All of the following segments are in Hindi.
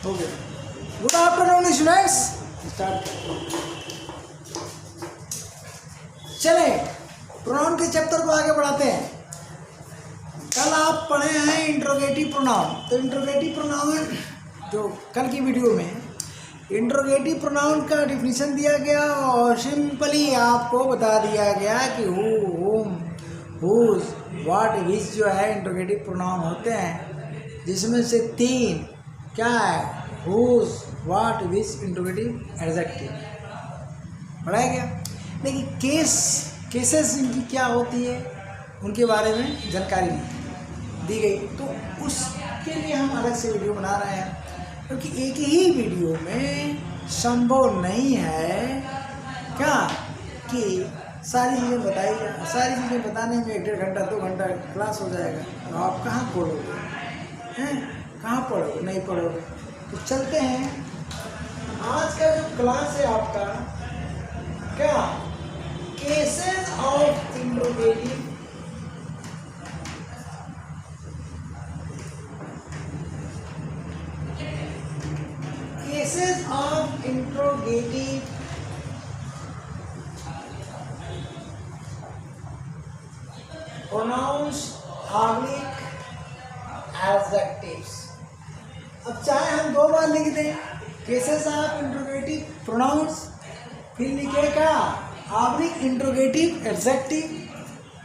हो गया। Good afternoon students, start. चले प्रोनाउन के चैप्टर को आगे बढ़ाते हैं। कल आप पढ़े हैं इंट्रोगेटिव प्रोनाउन। तो इंट्रोगेटिव प्रोनाउन जो कल की वीडियो में इंट्रोगेटिव प्रोनाउन का डिफिनीशन दिया गया और सिंपली आपको बता दिया गया कि हु, हुम, हुज, व्हाट, विच जो है इंट्रोगेटिव प्रोनाउन होते हैं, जिसमें से तीन क्या है, whose, what, which interrogative adjective पढ़ाया गया। लेकिन केसेस इनकी क्या होती है उनके बारे में जानकारी दी गई, तो उसके लिए हम अलग से वीडियो बना रहे हैं, क्योंकि एक ही वीडियो में संभव नहीं है क्या कि सारी चीज़ें बताई जाए। सारी चीज़ें बताने में 1.5 घंटा 2 घंटा क्लास हो जाएगा, तो आप कहाँ पढ़ोगे हैं, कहाँ पढ़ोगे, नहीं पढ़ोगे। तो चलते हैं, आज का जो क्लास है आपका क्या, cases of interrogative cases of interrogative pronouns oblique adjectives। अब चाहे हम 2 बार लिख दें केसेस ऑफ इंट्रोगेटिव प्रोनाउंस, फिर लिखेगा ऑब्लिक इंट्रोगेटिव एडजेक्टिव,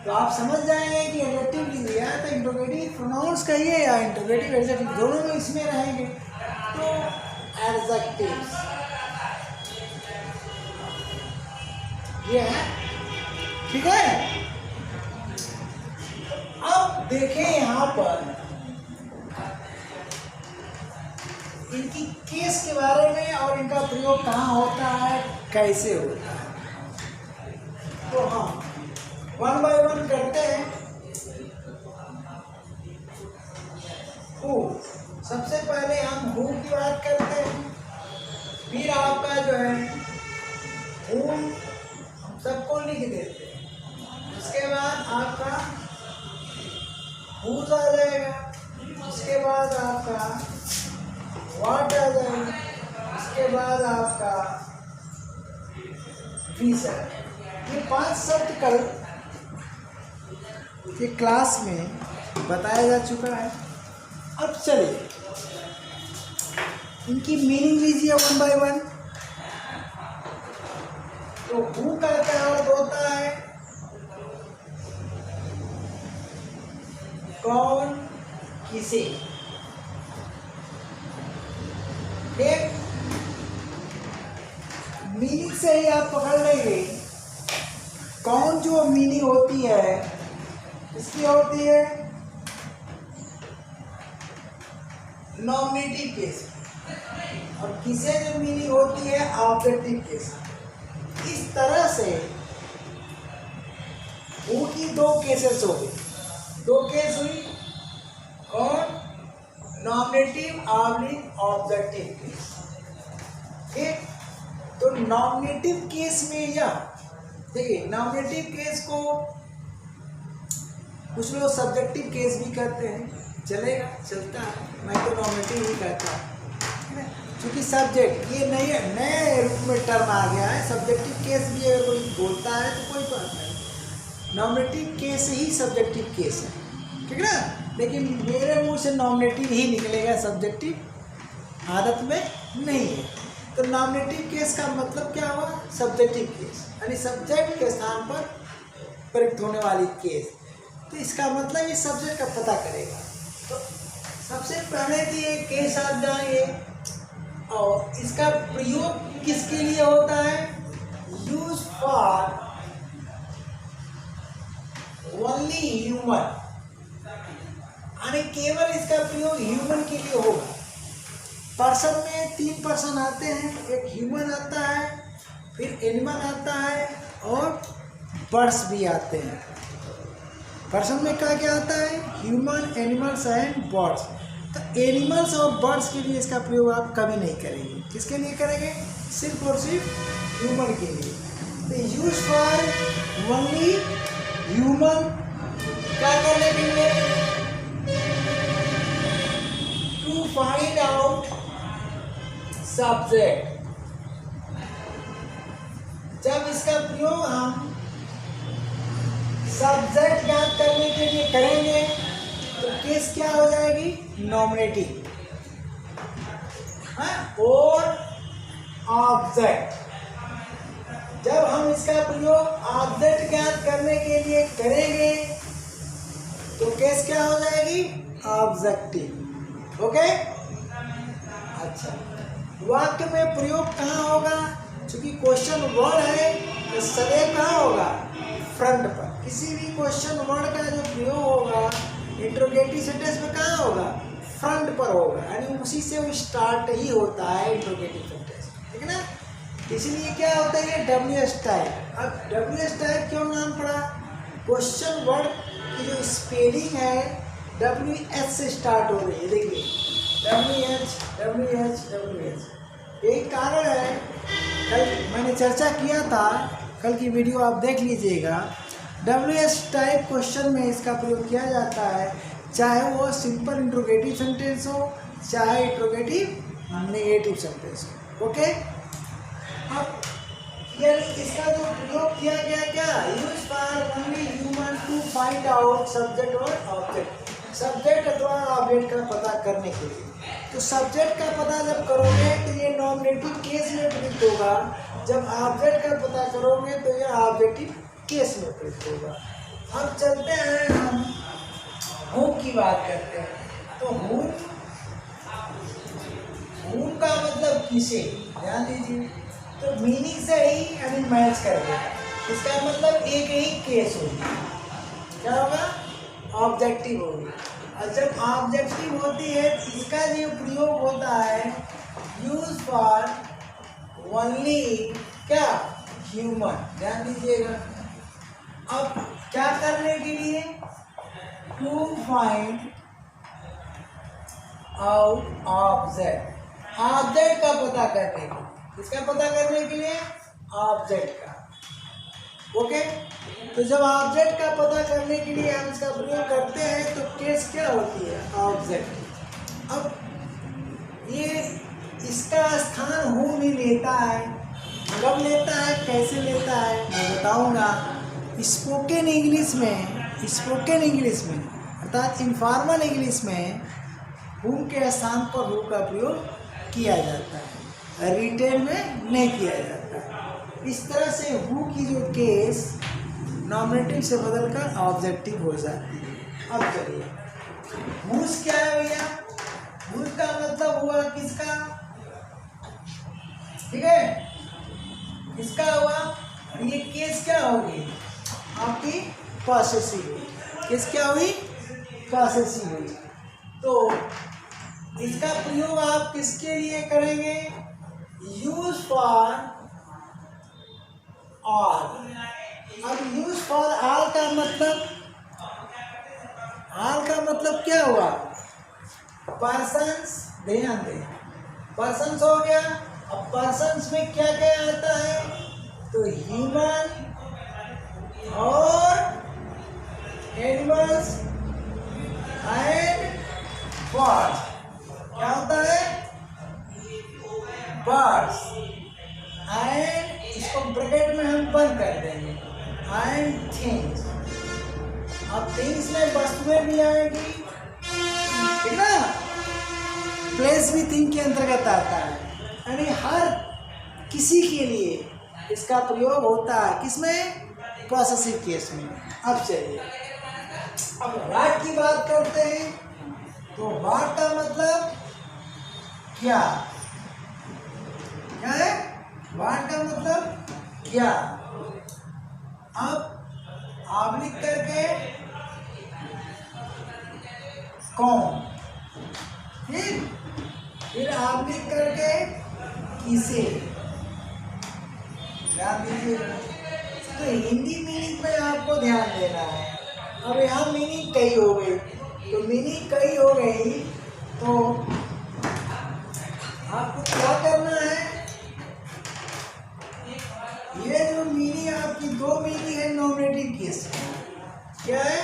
तो आप समझ जाएंगे कि एडजेक्टिव लिख दिया है तो इंट्रोगेटिव प्रोनाउंस कहिए या इंट्रोगेटिव एडजेक्टिव, दोनों में इसमें रहेंगे। तो एडजेक्टिव्स ये है, ठीक है। अब देखें यहाँ पर इनकी केस के बारे में और इनका प्रयोग कहाँ होता है, कैसे होता है। तो हम 1 by 1 करते हैं। हु, सबसे पहले हम हु की बात करते हैं, फिर आपका जो है हुम हम सबको लिख देते हैं, उसके बाद आपका हुज आ जाएगा, उसके बाद आपका व्हाट आ जाएगा, उसके बाद आपका विच है। ये 5 शब्द कल के क्लास में बताया जा चुका है। अब चलिए इनकी मीनिंग लीजिए 1 by 1। तो हु का क्या अर्थ होता है, कौन, किसे। एक मीनिंग से ही आप पकड़ लेंगे। कौन जो मीनिंग होती है इसकी होती है नॉमिनेटिव केस, और किसे जो मीनिंग होती है ऑब्जेक्टिव केस। इस तरह से हु की 2 केसेस हो गई, 2 केस हुई, और नॉमिनेटिव ऑब्लिक ऑब्जेक्टिव केस। ठीक, तो नॉमिनेटिव केस में यह देखिए, नॉमिनेटिव केस को कुछ लोग सब्जेक्टिव केस भी कहते हैं, चलेगा, चलता है, मैं तो नॉमिनेटिव ही कहता हूँ, क्योंकि सब्जेक्ट ये नए रूप में टर्म आ गया है। सब्जेक्टिव केस भी अगर कोई बोलता है तो कोई बात नहीं, नॉमिनेटिव केस ही सब्जेक्टिव केस है, ठीक है ना। लेकिन मेरे मुंह से नॉमिनेटिव ही निकलेगा, सब्जेक्टिव आदत में नहीं है। तो नॉमिनेटिव केस का मतलब क्या हुआ, सब्जेक्टिव केस, यानी सब्जेक्ट के स्थान पर प्रयुक्त होने वाली केस। तो इसका मतलब ये सब्जेक्ट का पता करेगा। तो सबसे पहले तो ये केस आप जाएंगे, और इसका प्रयोग किसके लिए होता है, यूज फॉर ओनली ह्यूमन, यानी केवल इसका प्रयोग ह्यूमन के लिए होगा। पर्सन में 3 पर्सन आते हैं, एक ह्यूमन आता है, फिर एनिमल आता है, और बर्ड्स भी आते हैं। पर्सन में क्या क्या आता है, ह्यूमन, एनिमल्स एंड बर्ड्स। तो एनिमल्स और बर्ड्स के लिए इसका प्रयोग आप कभी नहीं करेंगे। किसके लिए करेंगे, सिर्फ और सिर्फ ह्यूमन के लिए। तो यूज फॉर ओनली ह्यूमन, क्या करने के लिए, टू फाइंड आउट सब्जेक्ट। जब इसका प्रयोग हम सब्जेक्ट ज्ञात करने के लिए करेंगे तो केस क्या हो जाएगी? नॉमिनेटिव। और ऑब्जेक्ट, जब हम इसका प्रयोग ऑब्जेक्ट ज्ञात करने के लिए करेंगे तो केस क्या हो जाएगी? ऑब्जेक्टिव। ओके। अच्छा, वाक्य में प्रयोग कहाँ होगा? क्योंकि क्वेश्चन वर्ड है तो सदैव कहाँ होगा? फ्रंट पर। किसी भी क्वेश्चन वर्ड का जो प्रयोग होगा इंट्रोगेटिव सेंटेंस में कहाँ होगा? फ्रंट पर होगा, यानी उसी से वो स्टार्ट ही होता है इंट्रोगेटिव सेंटेंस, ठीक है ना। इसलिए क्या होता है? WH type. अब WH टाइप क्यों नाम पड़ा? क्वेश्चन वर्ड की जो स्पेलिंग है WH से स्टार्ट हो रही है। देखिए WH WH WH, यही कारण है। कल मैंने चर्चा किया था, कल की वीडियो आप देख लीजिएगा। WH टाइप क्वेश्चन में इसका प्रयोग किया जाता है, चाहे वो सिंपल इंट्रोगेटिव सेंटेंस हो, चाहे इंट्रोगेटिव नेगेटिव सेंटेंस हो। ओके। अब यानी इसका जो प्रयोग किया गया क्या? Use for only human to find out subject और ऑब्जेक्ट, सब्जेक्ट अथवा ऑब्जेक्ट का पता करने के लिए। तो सब्जेक्ट का पता जब करोगे तो ये नॉमिनेटिव केस में प्रयुक्त होगा, जब ऑब्जेक्ट का पता करोगे तो ये ऑब्जेक्टिव केस में प्रयुक्त होगा। अब चलते हैं हम हूँ की बात करते हैं। तो हूँ का मतलब किसे, ध्यान दीजिए। तो मीनिंग से ही यानी मैच कर देगा, इसका मतलब एक ही केस होगी, क्या होगा? ऑब्जेक्टिव होगी। और जब ऑब्जेक्टिव होती है तो इसका जो प्रयोग होता है यूज फॉर ओनली क्या? ह्यूमन। ध्यान दीजिएगा। अब क्या करने के लिए? To find out object, object का पता करने के लिए। इसका पता करने के लिए ऑब्जेक्ट का। ओके। तो जब ऑब्जेक्ट का पता करने के लिए हम इसका प्रयोग करते हैं तो केस क्या होती है? ऑब्जेक्ट। अब ये इसका स्थान हूँ नहीं लेता है, कब लेता है, कैसे लेता है मैं बताऊंगा। स्पोकन इंग्लिश में अर्थात इनफॉर्मल इंग्लिश में हूँ के स्थान पर हूँ का प्रयोग किया जाता है, रिटेन में नहीं किया जाता है। इस तरह से हूँ की जो केस नॉमिनेटिव से बदलकर ऑब्जेक्टिव हो जाती है। अब चलिए हूँ क्या है भैया? हूँ का मतलब हुआ किसका? ठीक है, किसका हुआ? ये केस क्या होगी? आपकी पॉसेसिव हुई। केस क्या हुई? पॉसेसिव हुई। तो इसका प्रयोग आप किसके लिए करेंगे? Use for all. अब यूज फॉर ऑल का मतलब क्या हुआ? पर्सन्स। ध्यान दें, पर्सन्स हो गया। अब पर्सन्स में क्या क्या आता है? तो ह्यूमन और एनिमल्स एंड बर्ड्स। क्या होता है? बर्ड्स एंड, इसको ब्रैकेट में हम बंद कर देंगे, एंड थिंग्स। अब थिंग्स में वस्तुएं भी आएगी, ठीक ना। प्लेस भी थिंग के अंतर्गत आता है, यानी हर किसी के लिए इसका प्रयोग होता है। किसमें? पॉसेसिव केस में। अब चलिए अब व्हाट की बात करते हैं। तो व्हाट का मतलब क्या? क्या है? व्हाट का मतलब क्या? अब आप लिख करके कौन, फिर आप लिख करके किसे। ध्यान दीजिएगा। तो हिंदी मीनिंग में आपको ध्यान देना है। अब यहाँ मीनिंग कई हो गई, तो मीनिंग कई हो गई तो आपको क्या करना है? ये जो मीनिंग आपकी दो मीनिंग है नॉमिनेटिव केस में, क्या है?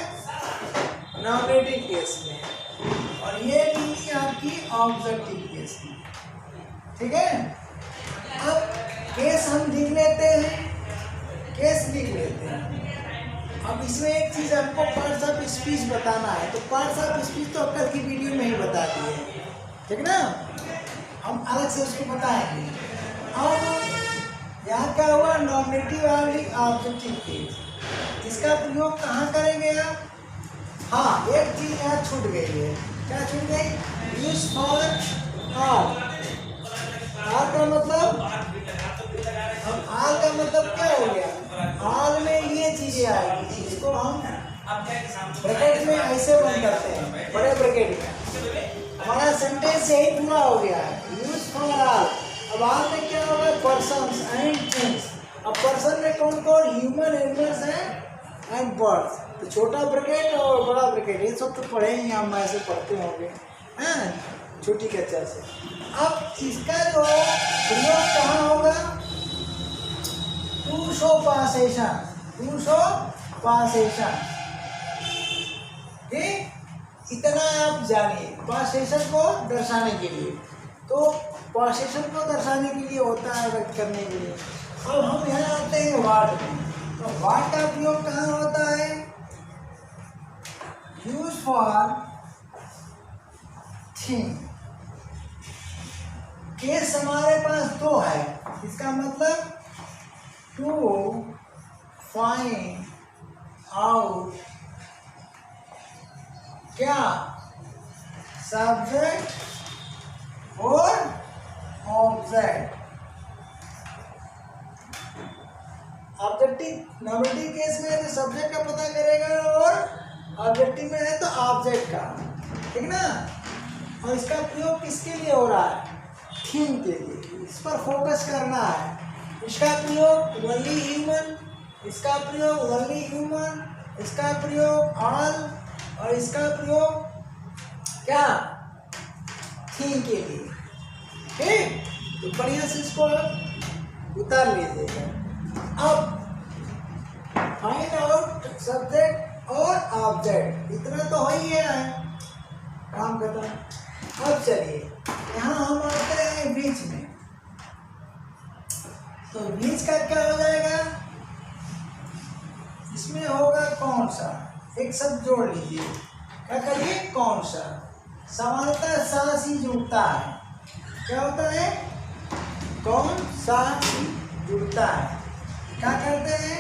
नॉमिनेटिव केस में, और ये मीनिंग आपकी ऑब्जेक्टिव केस में। ठीक है। अब केस हम लिख लेते हैं, केस लिख लेते हैं। अब इसमें एक चीज़ आपको पार्ट्स ऑफ स्पीच बताना है, तो पार्ट्स ऑफ स्पीच तो कल की वीडियो में ही बता दिए, ठीक ना, हम अलग से उसको बताएंगे। अब यहाँ क्या हुआ, नॉमिनेटिव वाली ऑब्जेक्टिव केस, इसका प्रयोग कहाँ करेंगे आप? हाँ, एक चीज़ यहाँ छूट गई है, क्या छूट गई? Use for all. ऑल का मतलब, अब ऑल का मतलब क्या हो गया? ऑल में ये चीजें आएगी, इसको हम ब्रैकेट में ऐसे बंद करते हैं, बड़े ब्रैकेट में। हमारा सेंटेंस यही पूरा हो गया है, यूज फॉर ऑल। अब ऑल में क्या होगा? Persons and things. अब पर्सन में कौन कौन? ह्यूमन, एनिमल्स हैं एंड बर्ड्स। तो छोटा ब्रैकेट और बड़ा ब्रैकेट, ये सब तो पढ़े ही हम, ऐसे पढ़ते होंगे हैं छोटी कक्षा से। अब इसका जो प्रयोग कहाँ होगा? टू शो पासेशन, टू शो पासेशन, ठीक, इतना आप जानिए। पासेशन को दर्शाने के लिए, तो पासेशन को दर्शाने के लिए होता है, व्यक्त करने के लिए। अब हम यहाँ आते हैं वाट में, तो वाट का प्रयोग कहाँ होता है? Use for thing. केस हमारे पास दो है, इसका मतलब टू फाइंड आउट क्या? सब्जेक्ट और ऑब्जेक्ट। ऑब्जेक्टिव नॉमिनेटिव केस में है तो सब्जेक्ट का पता करेगा, और ऑब्जेक्टिव में है तो ऑब्जेक्ट का, ठीक ना। और इसका प्रयोग किसके लिए हो रहा है? थिंग के लिए, इस पर फोकस करना है। इसका प्रयोग ओनली ह्यूमन, इसका प्रयोग ओनली ह्यूमन, इसका प्रयोग ऑल, और इसका प्रयोग क्या? थिंग के लिए, ठीक। तो बढ़िया से इसको उतार लीजिएगा। अब फाइंड आउट सब्जेक्ट और ऑब्जेक्ट, इतना तो हो ही है, काम खत्म। अब चलिए यहाँ हम आते हैं बीच में, तो बीच का क्या हो जाएगा? इसमें होगा कौन सा, एक शब्द जोड़ लीजिए, क्या करिए? कौन सा। सामान्यतः सा सी जुड़ता है, क्या होता है? कौन सा सी जुड़ता है, क्या करते हैं?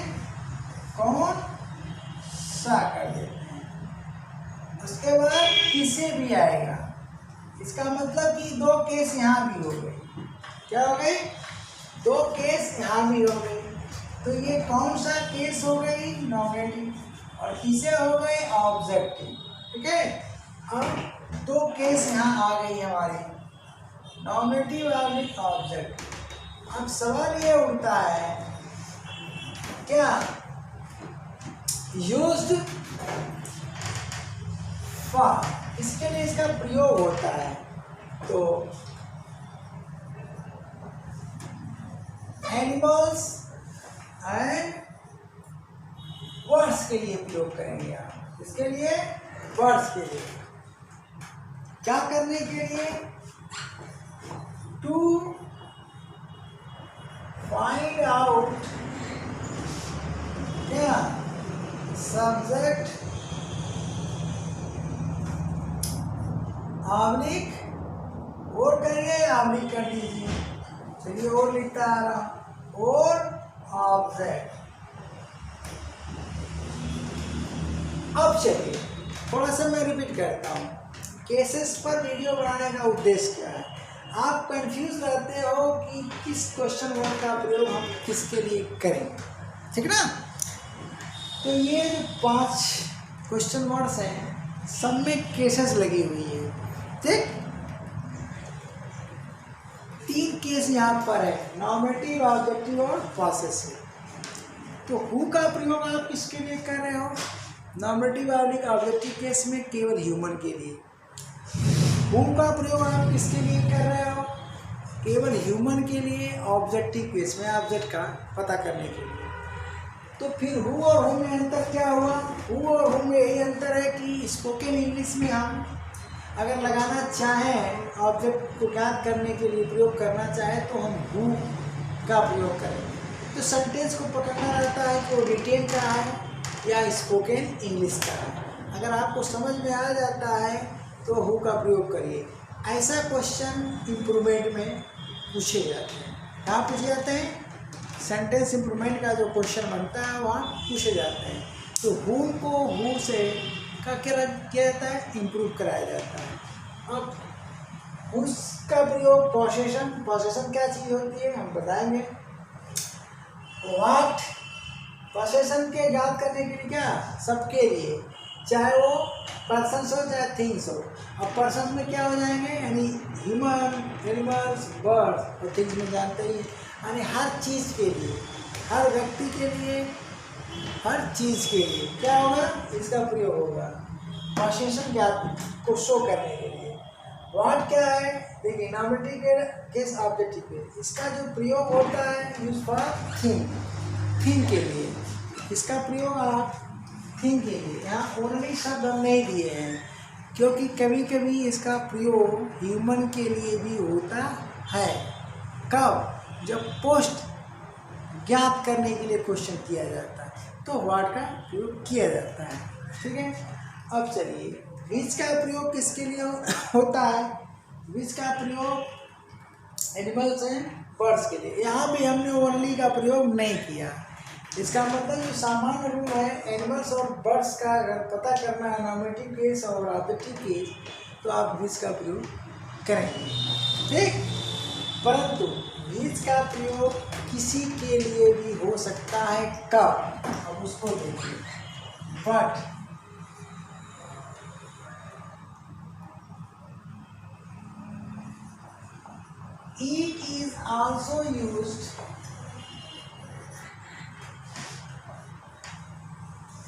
कौन सा कर देते हैं। उसके बाद किसे भी आएगा, इसका मतलब कि दो केस यहाँ भी हो गए, क्या हो गए? दो केस यहाँ भी हो गई। तो ये कौन सा केस हो गई? नॉमिनेटिव, और किसे हो गए? ऑब्जेक्टिव, ठीक है। अब दो केस यहाँ आ गई हमारी, नॉमिनेटिव और ऑब्जेक्ट। अब सवाल ये उठता है, क्या यूज्ड फॉर, इसके लिए इसका प्रयोग होता है, तो एनिमल्स एंड बर्ड्स के लिए प्रयोग करेंगे आप। इसके लिए बर्ड्स के लिए क्या करने के लिए? टू फाइंड आउट क्या? सब्जेक्ट ऑब्लिक, और करिए ऑब्लिक कर दीजिए, चलिए और लिखता आ रहा, और ऑब्जेक्ट। अब चलिए थोड़ा सा मैं रिपीट करता हूँ, केसेस पर वीडियो बनाने का उद्देश्य क्या है। आप कंफ्यूज रहते हो कि किस क्वेश्चन वर्ड का प्रयोग हम किसके लिए करेंगे, ठीक ना। तो ये जो 5 क्वेश्चन वर्ड्स हैं, सब में केसेस लगी हुई है, ठीक। 3 केस यहाँ पर है, नॉमिनेटिव, ऑब्जेक्टिव और पॉसेसिव। तो हु का प्रयोग आप किसके लिए कर रहे हो? नॉमिनेटिव ऑब्जेक्टिव केस में केवल ह्यूमन के लिए। हु का प्रयोग आप किसके लिए कर रहे हो? केवल ह्यूमन के लिए, ऑब्जेक्टिव केस में ऑब्जेक्ट का पता करने के लिए। तो फिर हु और हु में अंतर क्या हुआ? हु और हु में यही अंतर है कि स्पोकन इंग्लिश में हम अगर लगाना चाहें ऑब्जेक्ट को ज्ञात करने के लिए प्रयोग करना चाहे तो हम हु का प्रयोग करेंगे। तो सेंटेंस को पकड़ना रहता है कि वो रिटेन का है या स्पोकन इंग्लिश का है। अगर आपको समझ में आ जाता है तो हु का प्रयोग करिए। ऐसा क्वेश्चन इम्प्रूवमेंट में पूछे जाते हैं। कहाँ पूछे जाते हैं? सेंटेंस इम्प्रूवमेंट का जो क्वेश्चन बनता है वहाँ पूछे जाते हैं। तो हु को हु से का क्या किया जाता है? इम्प्रूव कराया जाता है। अब उसका प्रयोग पॉसेशन क्या चीज़ होती है हम बताएंगे। व्हाट पॉसेशन के याद करने के लिए क्या? सबके लिए, चाहे वो पर्सन्स हो चाहे थिंग्स हो। अब पर्सन में क्या हो जाएंगे? यानी ह्यूमन, एनिमल्स, बर्ड्स, और थिंग्स में जानते ही यानी हर चीज़ के लिए, हर व्यक्ति के लिए, हर चीज़ के लिए क्या होगा? इसका प्रयोग होगा पॉसेशन ज्ञात को शो करने के लिए। व्हाट क्या है? देखिए नॉमिनेटिव केस ऑब्जेक्टिव केस, इसका जो प्रयोग होता है यूज फॉर थिंग के लिए। इसका प्रयोग आप थिंग के लिए, यहाँ ओनली शब्द हम नहीं दिए हैं क्योंकि कभी कभी इसका प्रयोग ह्यूमन के लिए भी होता है। कब? जब पोस्ट ज्ञात करने के लिए क्वेश्चन किया जाता है तो व्हाट का प्रयोग किया जाता है। ठीक है, अब चलिए विच का प्रयोग किसके लिए होता है? विच का प्रयोग एनिमल्स एंड बर्ड्स के लिए। यहाँ भी हमने ओनली का प्रयोग नहीं किया। इसका मतलब जो सामान्य रूल है एनिमल्स और बर्ड्स का अगर पता करना है नॉमिनेटिव केस और ऑब्जेक्टिव केस तो आप विच का प्रयोग करेंगे। ठीक, परंतु विच का प्रयोग किसी के लिए भी हो सकता है। कब? अब उसको देखिए। But it is also used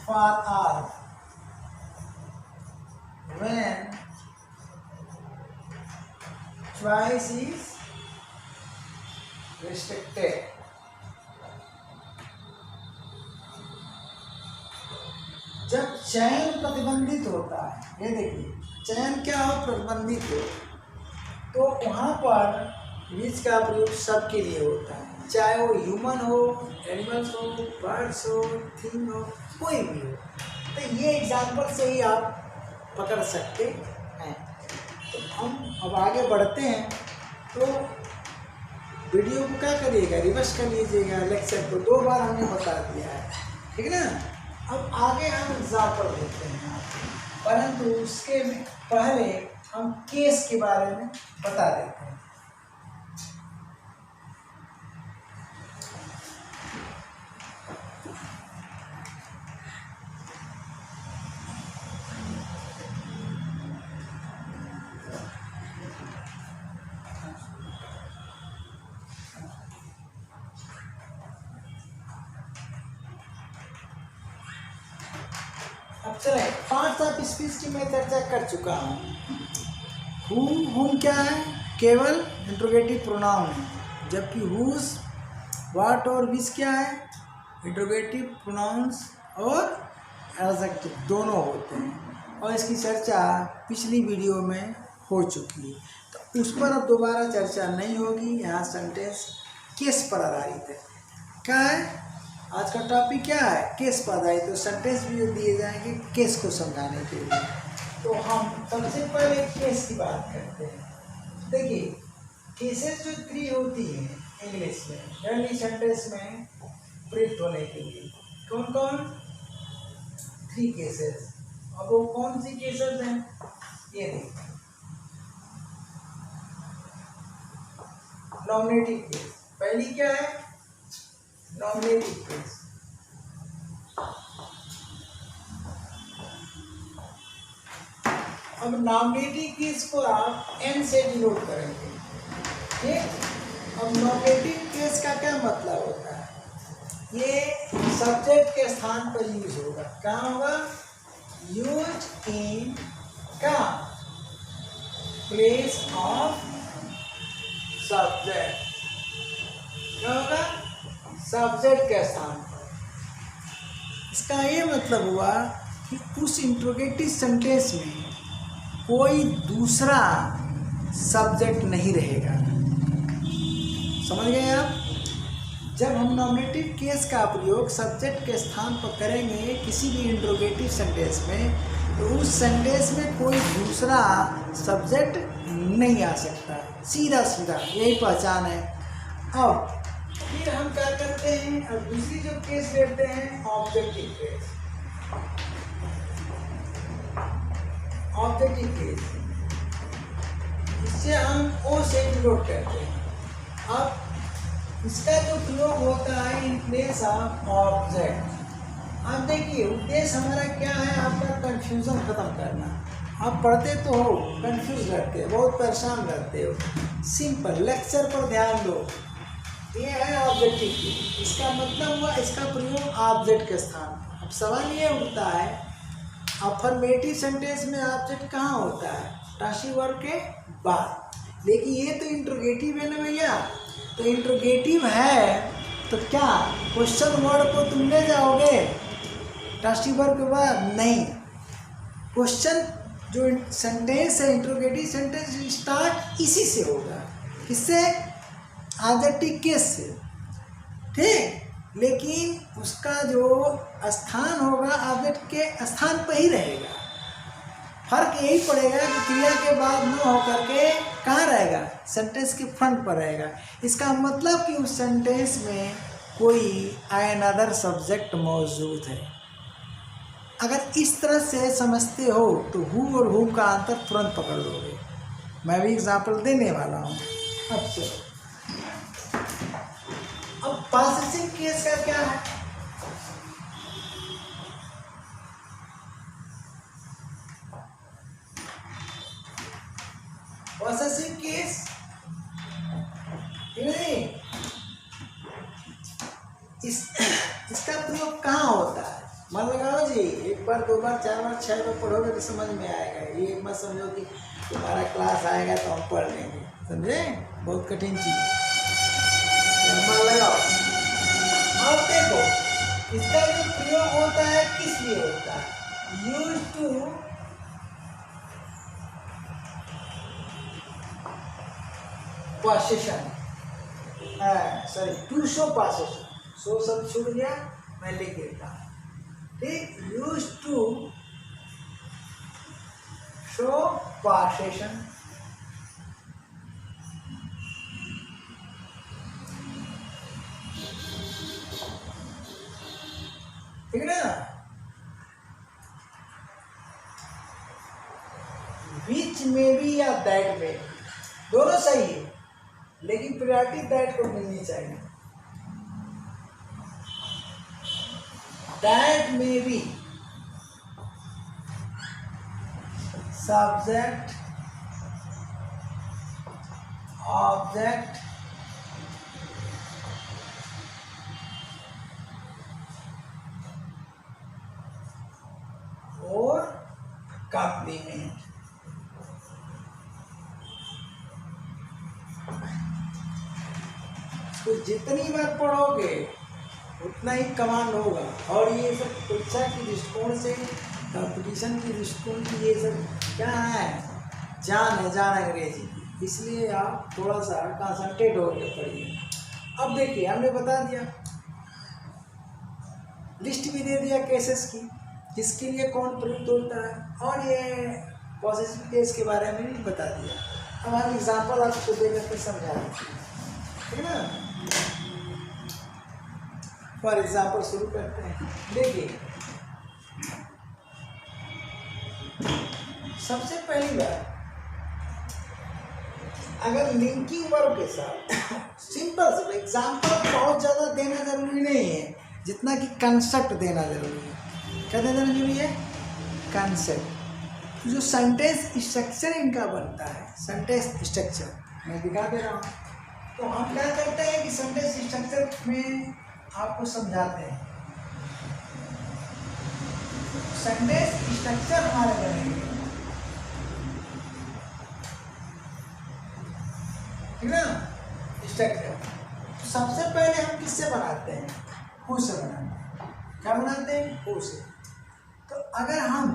for all when choice is restricted। जब चयन प्रतिबंधित होता है, ये देखिए चयन क्या हो? प्रतिबंधित हो, तो वहाँ पर विच का प्रयोग सबके लिए होता है, चाहे वो ह्यूमन हो, एनिमल्स हो, बर्ड्स हो, थिंग हो, कोई भी हो। तो ये एग्जाम्पल से ही आप पकड़ सकते हैं। तो हम अब आगे बढ़ते हैं। तो वीडियो को क्या करिएगा? रिवर्स कर लीजिएगा। लेक्चर को 2 बार हमने बता दिया है, ठीक है ना। अब आगे हम एग्जाम्पल देते हैं, परंतु उसके पहले हम केस के बारे में बता देते हैं। अब चले 5 ऑफ स्पीच की मैं चर्चा कर चुका हूँ। हुम क्या है? केवल इंट्रोगेटिव प्रोनाउन है, जबकि हुज, व्हाट और विच क्या है? इंट्रोगेटिव प्रोनाउंस और एडजेक्टिव दोनों होते हैं और इसकी चर्चा पिछली वीडियो में हो चुकी है, तो उस पर अब दोबारा चर्चा नहीं होगी। यहाँ सेंटेंस केस पर आधारित है। क्या है आज का टॉपिक? क्या है? केस पर आधारित। तो सेंटेंस भी दिए जाएंगे केस को समझाने के लिए। तो हम सबसे पहले केस की बात करते हैं। देखिए केसेस जो 3 होती हैं इंग्लिश में, जनरली सेंटेंस में प्रयुक्त होने के लिए कौन कौन? 3 केसेस। अब वो कौन सी केसेस हैं? ये देखिए, नॉमिनेटिव केस। पहली क्या है? Nominative case. अब नॉमिनेटिव केस को आप एन से डिनोट करेंगे। ठीक, अब नॉमिनेटिव केस का क्या मतलब होता है? ये सब्जेक्ट के स्थान पर यूज होगा। क्या होगा? यूज इन का प्लेस ऑफ सब्जेक्ट। क्या होगा? सब्जेक्ट के स्थान पर। इसका ये मतलब हुआ कि उस इंट्रोगेटिव सेंटेंस में कोई दूसरा सब्जेक्ट नहीं रहेगा। समझ गए आप? जब हम नॉमिनेटिव केस का प्रयोग सब्जेक्ट के स्थान पर करेंगे किसी भी इंट्रोगेटिव सेंटेंस में, तो उस सेंटेंस में कोई दूसरा सब्जेक्ट नहीं आ सकता। सीधा सीधा यही पहचान है। अब फिर हम क्या करते हैं, अब दूसरी जो केस लेते हैं ऑब्जेक्टिव केस। ऑब्जेक्टिव केस इससे हम ओ से डिनोट करते हैं। अब इसका जो प्रयोग होता है इन प्लेस ऑफ ऑब्जेक्ट। अब देखिए उद्देश्य हमारा क्या है, आपका कंफ्यूजन खत्म करना। आप पढ़ते तो हो, कंफ्यूज रहते हो, बहुत परेशान रहते हो। सिंपल लेक्चर पर ध्यान दो। ये है ऑब्जेक्टिव केस। इसका मतलब हुआ इसका प्रयोग ऑब्जेक्ट के स्थान। अब सवाल ये उठता है, अफर्मेटिव सेंटेंस में ऑब्जेक्ट कहाँ होता है? पासिव वर्ब के बाद। लेकिन ये तो इंट्रोगेटिव है ना भैया, तो इंट्रोगेटिव है तो क्या क्वेश्चन वर्ड को तुम ले जाओगे पासिव वर्ब के बाद? नहीं। क्वेश्चन जो सेंटेंस है इंट्रोगेटिव सेंटेंस स्टार्ट इसी से होगा। किससे? ऑब्जेक्टिव केस से। ठीक, लेकिन उसका जो स्थान होगा ऑब्जेक्ट के स्थान पर ही रहेगा। फर्क यही पड़ेगा कि क्रिया के बाद न होकर के कहाँ रहेगा? सेंटेंस के फ्रंट पर रहेगा। इसका मतलब कि उस सेंटेंस में कोई अनदर सब्जेक्ट मौजूद है। अगर इस तरह से समझते हो तो हु और हु का अंतर तुरंत पकड़ लोगे। मैं भी एग्जाम्पल देने वाला हूँ। अब चलो, अब पॉसेसिव केस का क्या है? पॉसेसिव केस इसका प्रयोग कहाँ होता है? मन लगाओ जी, एक बार दो बार चार बार छह बार पढ़ोगे तो समझ में आएगा। ये मत समझो कि तुम्हारा क्लास आएगा तो हम पढ़ लेंगे, समझे? बहुत कठिन चीज है, मन लगाओ। अब देखो इसका जो प्रयोग होता है किस लिए होता है? Use to possession, sorry to show possession. Show सब छूट गया, मैं लिख देता हूँ। ठीक, यूज टू शो पोसेशन। ठीक है ना? विच में भी या दैट में, दोनों सही है, लेकिन प्रायोरिटी दैट को मिलनी चाहिए। दैट में भी सब्जेक्ट ऑब्जेक्ट और कॉम्प्लीमेंट। तो जितनी बार पढ़ोगे उतना ही कमांड होगा। और ये सब परीक्षा की दृष्टिकोण से, कंपटीशन की दृष्टिकोण की ये सब क्या है? जान है, जान अंग्रेजी। इसलिए आप थोड़ा सा कंसंट्रेट होकर पढ़िए। अब देखिए हमने बता दिया, लिस्ट भी दे दिया केसेस की, किसके लिए कौन प्रयुक्त होता है, और ये पॉसेसिव केस के बारे में भी बता दिया। अब हम एग्जाम्पल आपको दे करके समझा दें, ठीक है ना? फॉर एग्जाम्पल शुरू करते हैं। देखिए सबसे पहली बात, अगर लिंकिंग वर्ब के साथ सिंपल से एग्जाम्पल बहुत ज़्यादा देना जरूरी नहीं है, जितना कि कंसेप्ट देना जरूरी है। क्या देना जरूरी है? कंसेप्ट। जो सेंटेंस स्ट्रक्चर इनका बनता है, सेंटेंस स्ट्रक्चर मैं दिखा दे रहा हूँ। तो हम क्या करते हैं कि सेंटेंस स्ट्रक्चर में आपको समझाते हैं। सेंटेंस स्ट्रक्चर हमारे बनेंगे, ठीक है ना? स्ट्रक्चर तो सबसे पहले हम किससे बनाते हैं? हु से बनाते हैं। क्या बनाते हैं? हु से। तो अगर हम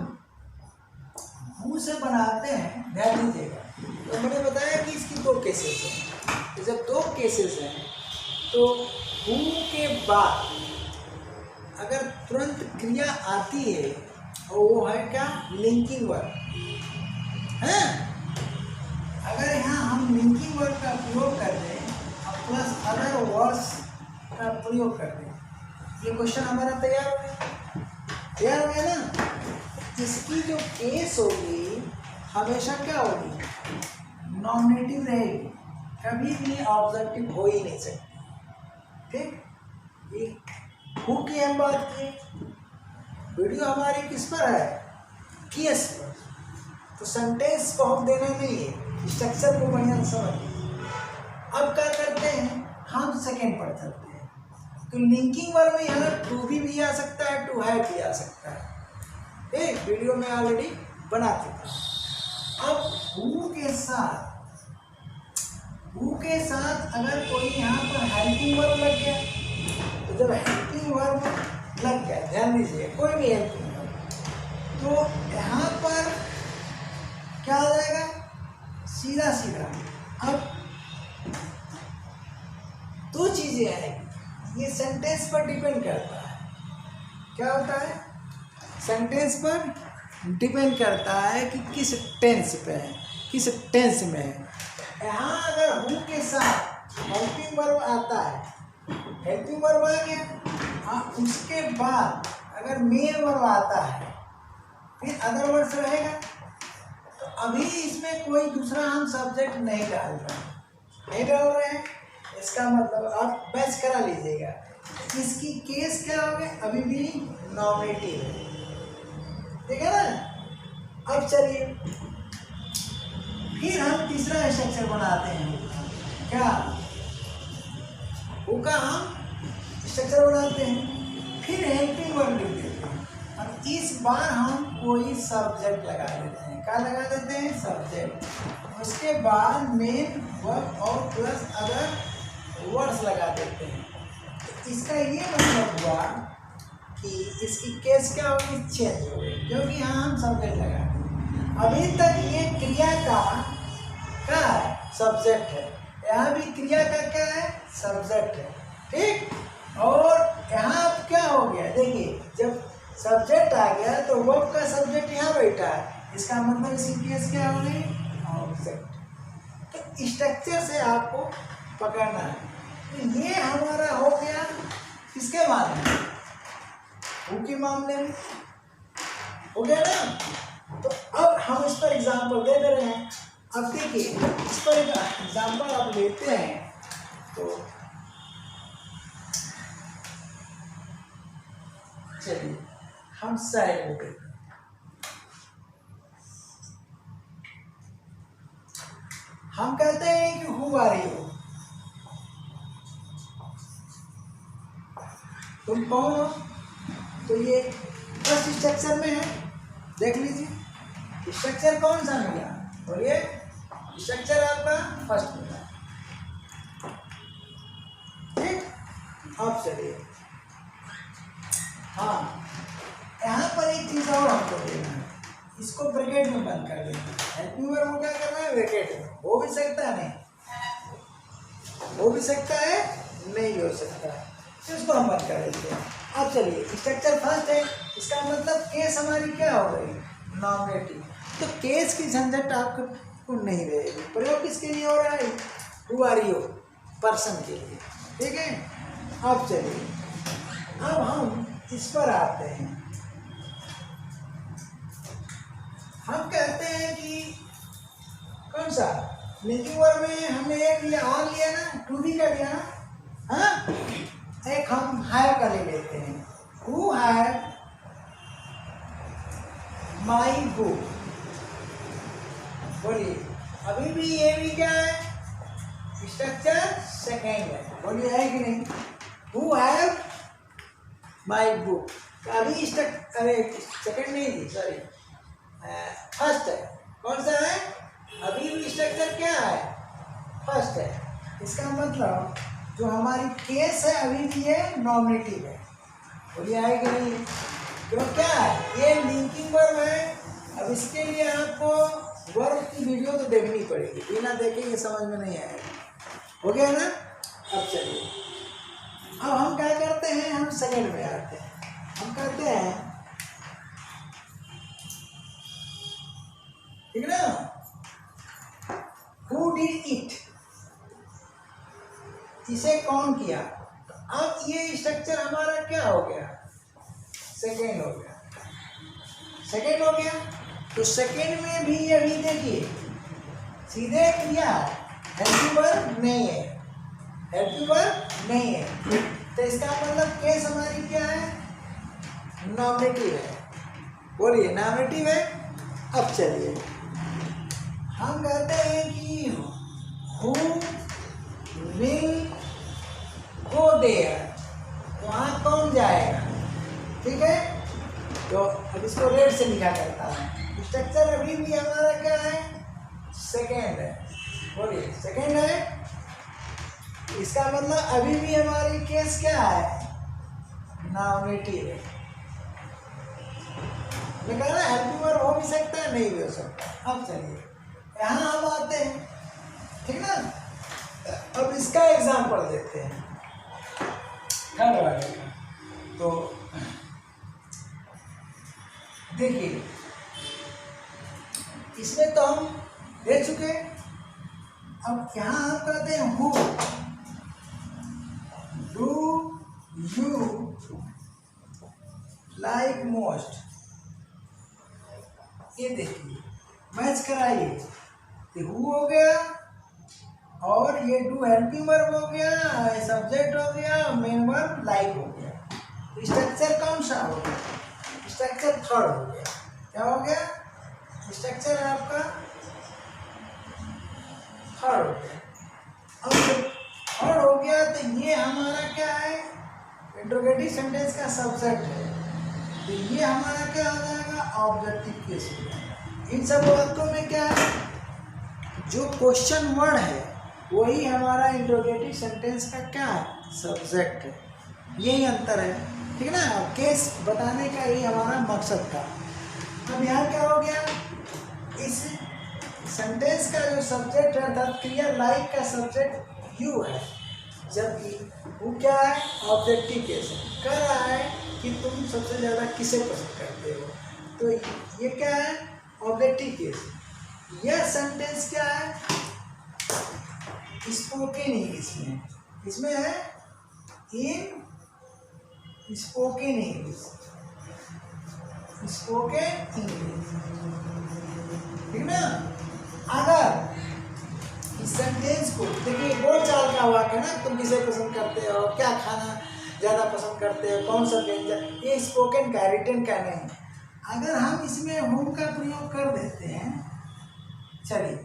हु से बनाते हैं, ध्यान दीजिएगा। तो मैंने बताया कि इसकी दो केसेस हैं। तो जब दो केसेस हैं तो हु के बाद अगर तुरंत क्रिया आती है और वो है क्या, लिंकिंग वर्ब है। अगर यहाँ हम लिंकिंग वर्ब का प्रयोग कर दें और प्लस अदर वर्ड्स का प्रयोग कर दें, ये क्वेश्चन हमारा तैयार हो गया ना। इसकी जो केस होगी हमेशा क्या होगी, नॉमिनेटिव रहेगी, कभी भी ऑब्जेक्टिव हो ही नहीं सकती। ठीक, हु की हम बात की, वीडियो हमारी किस पर है, केस पर। तो सेंटेंस को हम देना नहीं है, स्ट्रक्चर को बढ़िया समझिए। अब क्या करते हैं, हम सेकेंड पढ़ सकते हैं। तो लिंकिंग वर्ब में यहाँ टू भी आ सकता है, टू हैव भी आ सकता है। एक वीडियो में ऑलरेडी बना चुका हूँ। अब हु के साथ अगर कोई यहाँ पर हेल्पिंग वर्ब लग गया, तो जब हेल्पिंग वर्ब लग गया, ध्यान दीजिए, कोई भी हेल्पिंग वर्ब, तो यहाँ पर क्या आ जाएगा, सीधा सीधा। अब दो चीजें आएगी, ये सेंटेंस पर डिपेंड करता है। क्या होता है, सेंटेंस पर डिपेंड करता है कि किस टेंस पे है, किस टेंस में है। यहाँ अगर हु के साथ हेल्पिंग वर्ब आता है, हेल्पिंग वर्ब आ गया, उसके बाद अगर मेन वर्ब आता है, फिर अदर वर्ड्स रहेगा, तो अभी इसमें कोई दूसरा हम सब्जेक्ट नहीं डाल रहे हैं। इसका मतलब आप बैच करा लीजिएगा, इसकी केस क्या हो गया, अभी भी नॉमिनेटिव है। ठीक है ना। अब चलिए फिर हम तीसरा स्ट्रक्चर बनाते हैं। क्या, हु का हम स्ट्रक्चर बनाते हैं, फिर हेल्पिंग वर्ब लिख देते हैं, और इस बार हम कोई सब्जेक्ट लगा देते हैं। क्या लगा देते हैं, सब्जेक्ट। उसके बाद मेन वर्ब और प्लस अदर वर्ड्स लगा देते हैं। तो इसका ये मतलब हुआ कि इसकी केस क्या होगी, चेंज हो गई, क्योंकि यहाँ हम सब्जेक्ट लगा दें। अभी तक ये क्रिया का क्या है, सब्जेक्ट है, यहाँ भी क्रिया का क्या है, सब्जेक्ट है। ठीक, और यहाँ अब क्या हो गया, देखिए, जब सब्जेक्ट आ गया तो वर्ब का सब्जेक्ट यहाँ बैठा है, इसका मतलब इसकी केस क्या हो गई, ऑब्जेक्ट। तो स्ट्रक्चर से आपको पकड़ना है। तो ये हमारा हो गया किसके मामले में, हु के मामले में हो गया ना। तो अब हम इस पर एग्जाम्पल दे रहे हैं। अब देखिए, इस पर एक एग्जाम्पल आप लेते हैं तो चलिए हम साइड लेते हैं। हम कहते हैं कि हु आर यू, तुम कौन हो। तो ये फर्स्ट स्ट्रक्चर में है, देख लीजिए स्ट्रक्चर कौन सा मिला, बोलिए, स्ट्रक्चर आपका फर्स्ट मिला। ठीक, अब चलिए, हाँ, यहाँ पर एक चीज़ और हमको देना है, इसको ब्रैकेट में बंद कर देना है। हेल्पिंग वर्ब को क्या करना है, ब्रैकेट में। हो भी सकता है, नहीं हो भी सकता है, नहीं भी हो सकता है, इसको हम बंद कर देते हैं। अब चलिए, स्ट्रक्चर फर्स्ट है, इसका मतलब केस हमारी क्या हो गई, नॉमिनेटिव। तो केस की झंझट आपको नहीं रहेगी। प्रयोग किसके लिए हो रहा है, हु आर यू, पर्सन के लिए। ठीक है, अब चलिए, अब हम इस पर आते हैं। हम कहते हैं कि कौन सा, लिंकिंग वर्ब में हमने एक लिया, और लिया ना, टू भी का लिया ना, हाँ, एक हम हैव का ले लेते हैं, हु हैव माई बुक। बोलिए, अभी भी ये भी क्या है, स्ट्रक्चर सेकेंड है, बोलिए है कि नहीं, हु हैव माई बुक। अभी सेकेंड नहीं थी, सॉरी, फर्स्ट है। कौन सा है, अभी भी स्ट्रक्चर क्या है, फर्स्ट है। इसका मतलब जो हमारी केस है अभी भी ये नॉमिनेटिव है, बोलिए है कि नहीं। क्यों, क्या है, ये लिंकिंग वर्ब है, अब इसके लिए आपको वर्ब की वीडियो तो देखनी पड़ेगी, बिना देखे ये समझ में नहीं आएगा। हो गया ना? अब चलिए, अब हम क्या करते हैं, हम सेकंड में आते हैं। हम कहते हैं, ठीक ना, हु डिड इट, इसे कौन किया। अब ये स्ट्रक्चर हमारा क्या हो गया, सेकेंड हो गया, सेकेंड हो गया। तो सेकेंड में भी अभी देखिए सीधे किया, हेल्पिंग वर्ब नहीं है, हेल्पिंग वर्ब नहीं है, तो इसका मतलब केस हमारी क्या है, नॉमिनेटिव है। बोलिए नॉमिनेटिव है। अब चलिए हम कहते हैं कि हु विल गो देयर, वहाँ कौन जाएगा, ठीक है। तो अब इसको रेड से लिखा करता है। स्ट्रक्चर अभी भी हमारा क्या है, सेकेंड है। बोलिए सेकेंड है, इसका मतलब अभी भी हमारी केस क्या है, नॉमिनेटिव है। मैं कह रहा हेल्पिंग वर्ब हो भी सकता है, नहीं भी हो सकता। अब चलिए यहाँ हम आते हैं, ठीक ना। अब इसका एग्जांपल देखते हैं थर्ड वाले का। तो देखिए इसमें तो हम दे चुके। अब यहाँ हम कहते हैं who do you like most, ये देखिए मैच कराइए। तो हु हो गया और ये डू हेल्पिंग वर्ब हो गया, सब्जेक्ट हो गया, मेन वर्ब लाइक हो गया। स्ट्रक्चर कौन सा हो गया, स्ट्रक्चर थर्ड हो गया। क्या हो गया, स्ट्रक्चर आपका थर्ड हो गया। अब जब थर्ड हो गया तो ये हमारा क्या है, इंट्रोगेटिव सेंटेंस का सब्जेक्ट है। तो ये हमारा क्या हो जाएगा, ऑब्जेक्टिव केस हो जाएगा। इन सब वाक्यों में क्या है, जो क्वेश्चन वर्ड है वही हमारा इंट्रोगेटिव सेंटेंस का क्या है, सब्जेक्ट है। यही अंतर है, ठीक है ना। केस बताने का यही हमारा मकसद था। अब यहाँ क्या हो गया, इस सेंटेंस का जो सब्जेक्ट है अर्थात क्रिया लाइक का सब्जेक्ट यू है, जबकि वो क्या है, ऑब्जेक्टिव केस है। कह रहा है कि तुम सबसे ज़्यादा किसे पसंद करते हो, तो ये क्या है, ऑब्जेक्टिव केस। यह सेंटेंस क्या है, स्पोकन इंग्लिश में, इसमें है इन स्पोकन इंग्लिश, स्पोकन इंग्लिश, ठीक ना। अगर इस सेंटेंस को देखिए, बोल चाल का वाक्य ना, तुम किसे पसंद करते हो, क्या खाना ज़्यादा पसंद करते हो, कौन सा व्यंजन, ये स्पोकन का, रिटन का नहीं। अगर हम इसमें होम का प्रयोग कर देते हैं, चलिए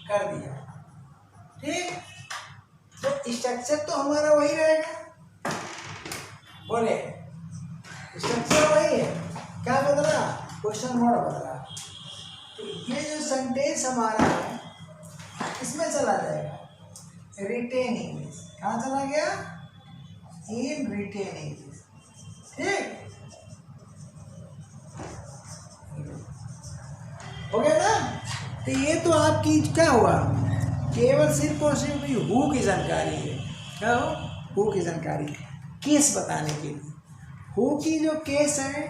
कर दिया, ठीक, तो स्ट्रक्चर तो हमारा वही रहेगा। बोले स्ट्रक्चर वही है, क्या बदला, क्वेश्चन वर्ड बदला। तो ये जो सेंटेंस हमारा है इसमें चला जाएगा रिटेन इंग्लिश। कहाँ चला गया, इन रिटेन इंग्लिश, ठीक हो गया ना। तो ये तो आपकी क्या हुआ, केवल सिर्फ और सिर्फ हु की जानकारी है। क्या हो, हु की जानकारी, केस बताने के लिए। हु की जो केस है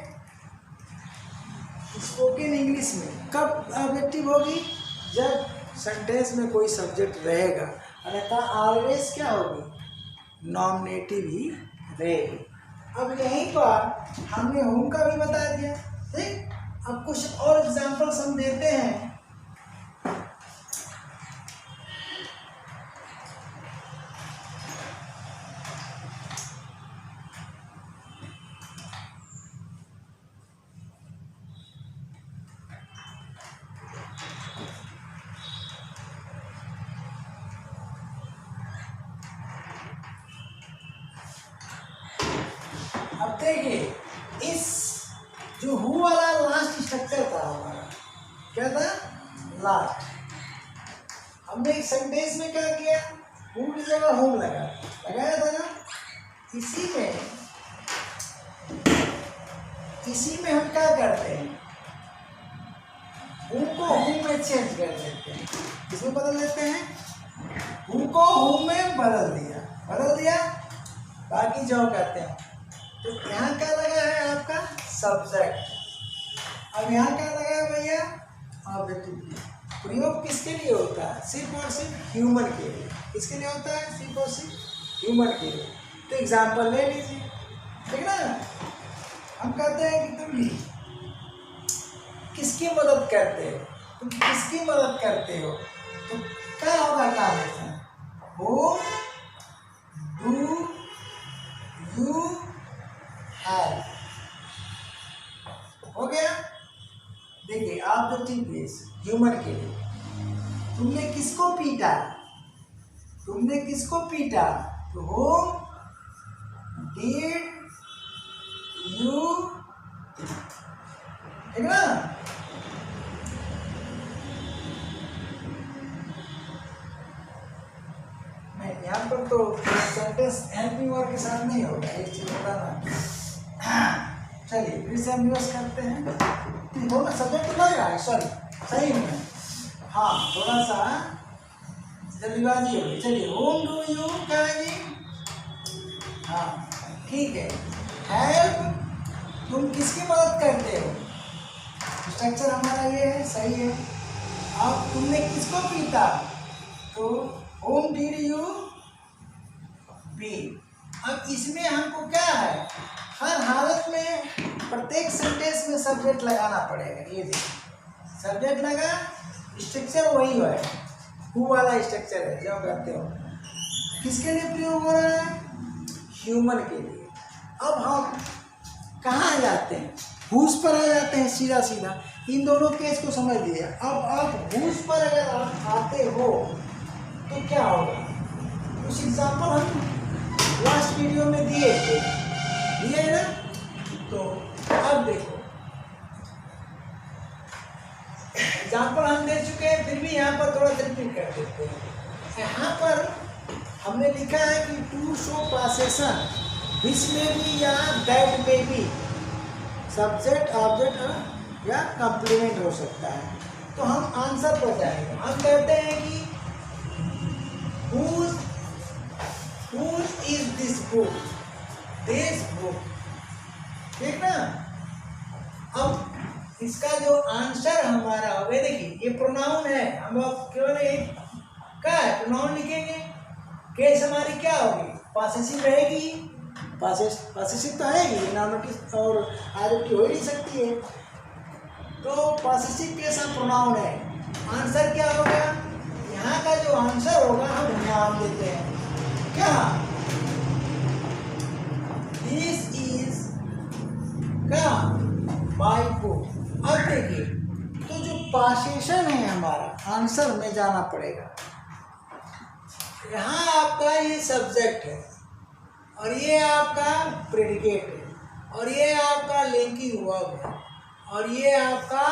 स्पोकन इंग्लिश में कब ऑब्जेक्टिव होगी, जब सेंटेंस में कोई सब्जेक्ट रहेगा, अन्यथा ऑलवेज क्या होगी, नॉमिनेटिव ही रहेगी। अब यहीं पर हमने होम का भी बता दिया, ठीक। अब कुछ और एग्जांपल्स हम देते हैं। अब देखिए इस जो हु वाला लास्ट स्ट्रक्चर था हमारा, क्या था, लास्ट। हमने एक सेंटेंस में क्या किया, हु की जगह होम लगाया था ना। इसी में हम क्या करते हैं, हु को हु में चेंज कर देते हैं। किसमें बदल देते हैं? हु को हु में बदल दिया, बाकी जो कहते हैं। तो यहाँ क्या लगा है आपका? सब्जेक्ट। अब यहाँ क्या लगा है भैया? ऑब्जेक्टिव। प्रयोग किसके लिए होता है? सिर्फ और सिर्फ ह्यूमन के लिए। किसके लिए होता है? सिर्फ और सिर्फ ह्यूमन के लिए। तो एग्जाम्पल ले लीजिए, ठीक है ना। हम कहते हैं कि तुम किसकी मदद करते हो? तुम किसकी मदद करते हो? तो क्या होगा काम ऐसा? हो डू यू हेल्प। हो गया। देखिए ऑब्जेक्टिव बेस ह्यूमन के लिए। तुमने किसको पीटा? तुमने किसको पीटा? तो हो डिड यू, ठीक ना। नहीं यहाँ पर तो सेंटेंस हेल्पिंग वर्ब के साथ नहीं होगा, एक चीज बताना। चलिए फिर से हम यूज करते हैं। थोड़ा सब्जेक्ट तो लग रहा है, सॉरी सही में, हाँ थोड़ा सा जल्दीबाजी होगी। चलिए होम डू यू कहेंगे, हाँ ठीक है। हेल्प, तुम किसकी मदद करते हो? स्ट्रक्चर हमारा ये है, सही है। अब तुमने किसको पीटा? तो होम डिड यू बीट। अब इसमें हमको क्या है, हर हालत में प्रत्येक सेंटेंस में सब्जेक्ट लगाना पड़ेगा। ये देखिए सब्जेक्ट लगा, स्ट्रक्चर वही है, हु वाला स्ट्रक्चर है जो कहते हो। किसके लिए प्रयोग हो रहा है? ह्यूमन के लिए। अब हम कहाँ आ जाते हैं? हुस पर आ जाते हैं सीधा सीधा। इन दोनों केस को समझ लीजिए। अब आप हुस पर अगर आप आते हो तो क्या होगा? कुछ एग्जाम्पल हम लास्ट वीडियो में दिए ना। तो अब देखो एग्जाम्पल हम दे चुके हैं, फिर भी यहाँ पर थोड़ा रिपीट कर देते हैं। यहाँ पर हमने लिखा है कि टू शो पोसेशन, दिस में भी या दैट में भी सब्जेक्ट ऑब्जेक्ट या कंप्लीमेंट हो सकता है। तो हम आंसर पर जाएंगे। हम कहते हैं कि whose is this book? This book, ठीक ना। अब इसका जो आंसर हमारा होगा, देखिए ये प्रोनाउन है, हम क्यों नहीं क्या है प्रोनाउन लिखेंगे। केस हमारी क्या होगी? पॉसेसिव रहेगी, पॉसेसिव तो आएगी, नॉमिनेटिव और एडजेक्टिव हो ही नहीं सकती है। तो पॉसेसिव केस हम प्रोनाउन है। आंसर क्या होगा? यहाँ का जो आंसर होगा हम नाम देते हैं। क्या? दिस इज क्या? My book. अब देखिए तो जो पोसेशन है हमारा, आंसर में जाना पड़ेगा। यहाँ आपका ये सब्जेक्ट है और ये आपका प्रेडिकेट है और ये आपका लिंकिंग वर्ब है और ये आपका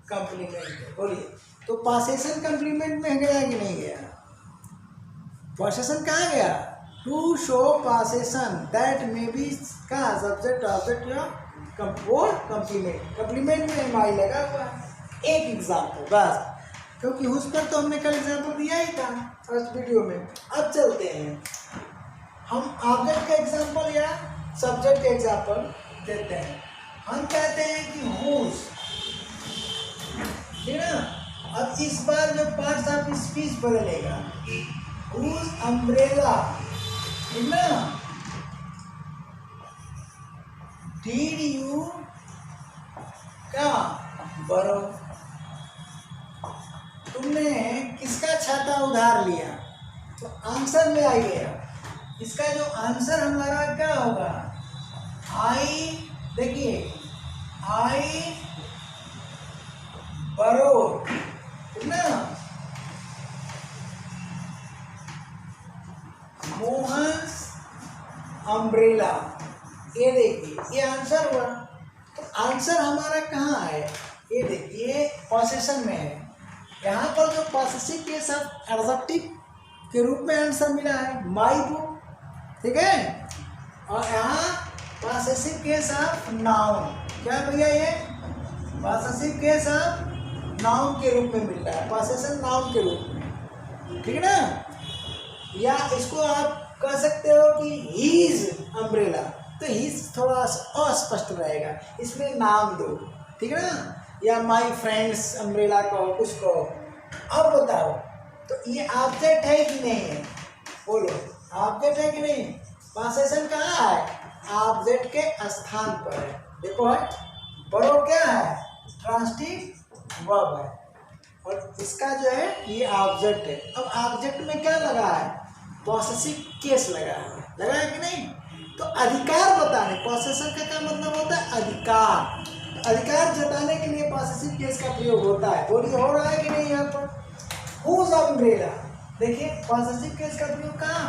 कंप्लीमेंट है। बोलिए तो पोसेशन कंप्लीमेंट में गया कि नहीं गया? पोसेशन कहाँ गया? टू शो पोसेशन दैट में भी का सब्जेक्ट ऑब्जेक्ट या कंप्लीमेंट। कंप्लीमेंट में माई लगा हुआ है। एक एग्जाम्पल बस, क्योंकि उस पर तो हमने कल एग्जाम्पल दिया ही था फर्स्ट वीडियो में। अब चलते हैं हम ऑब्जेक्ट का एग्जाम्पल या सब्जेक्ट का एग्जाम्पल देते हैं। हम कहते हैं कि हुज, ठीक ना। अब इस बार जो पार्ट्स ऑफ स्पीच बदलेगा, हुज अम्ब्रेला, ठीक ना। डिड यू क्या? बरो। तुमने किसका छाता उधार लिया? तो आंसर में आ गया। इसका जो आंसर हमारा क्या होगा? आई, देखिए आई बरो, ठीक ना। मोहन अम्ब्रेला, ये देखिए ये आंसर हुआ। तो आंसर हमारा कहाँ है? ये देखिए पोसेशन में है। यहाँ पर जो पॉसेसिव के साथ एडजेक्टिव के रूप में आंसर मिला है माई बुक, ठीक है। और यहाँ पॉसेसिव के साथ नाउन, क्या भैया ये पॉसेसिव के साथ नाउन के रूप में मिल रहा है, पॉसेशन नाउन के रूप में, ठीक है ना। या इसको आप कह सकते हो कि हीज अम्ब्रेला, तो हीज थोड़ा अस्पष्ट रहेगा, इसमें नाम दो, ठीक है ना। या माई फ्रेंड्स अम्ब्रेला कहो, कुछ कहो। अब बताओ तो ये ऑब्जेक्ट है कि नहीं है, बोलो ऑब्जेक्ट है कि नहीं। पॉसेशन कहाँ है, ऑब्जेक्ट के स्थान पर है। देखो है बड़ो क्या है, ट्रांसिटिव वर्ब है, और इसका जो है ये ऑब्जेक्ट है। अब ऑब्जेक्ट में क्या लगा है, पॉसेसिव केस लगा है कि नहीं। तो अधिकार बताने, पॉसेशन का क्या मतलब होता है, अधिकार। तो अधिकार जताने के लिए पॉसेसिव केस का प्रयोग होता है। बोलिए हो रहा है कि नहीं यहाँ पर। हुज अम्ब्रेला, देखिए पॉसेसिव केस का प्रयोग कहाँ,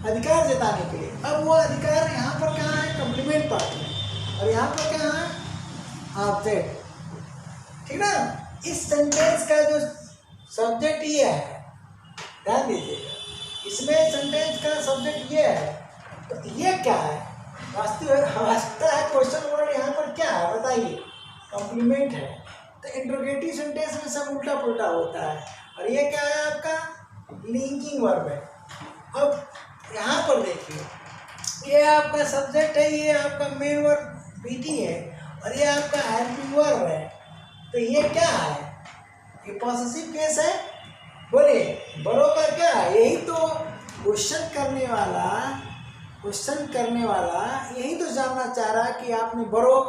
अधिकार जताने के लिए। अब वो अधिकार यहाँ पर कहाँ है, कम्प्लीमेंट पार्ट में, और यहाँ पर क्या है, ऑब्जेक्ट, ठीक ना। इस सेंटेंस का जो सब्जेक्ट ये है, ध्यान दीजिएगा, इसमें सेंटेंस का सब्जेक्ट ये है, तो ये क्या है, वास्तव है क्वेश्चन वर्ड यहाँ पर क्या है बताइए, कॉम्प्लीमेंट है। तो इंट्रोगेटिव सेंटेंस में सब उल्टा पुल्टा होता है, और ये क्या है आपका, लिंकिंग वर्ब है। अब यहाँ पर देखिए, ये आपका सब्जेक्ट है, ये आपका मेन वर्ब बीटी है, और ये आपका हेल्पिंग वर्ब है। तो ये क्या है, ये पॉसेसिव केस है। बोलिए बड़ों का क्या है, यही तो क्वेश्चन करने वाला यही तो जानना चाह रहा है कि आपने बड़ों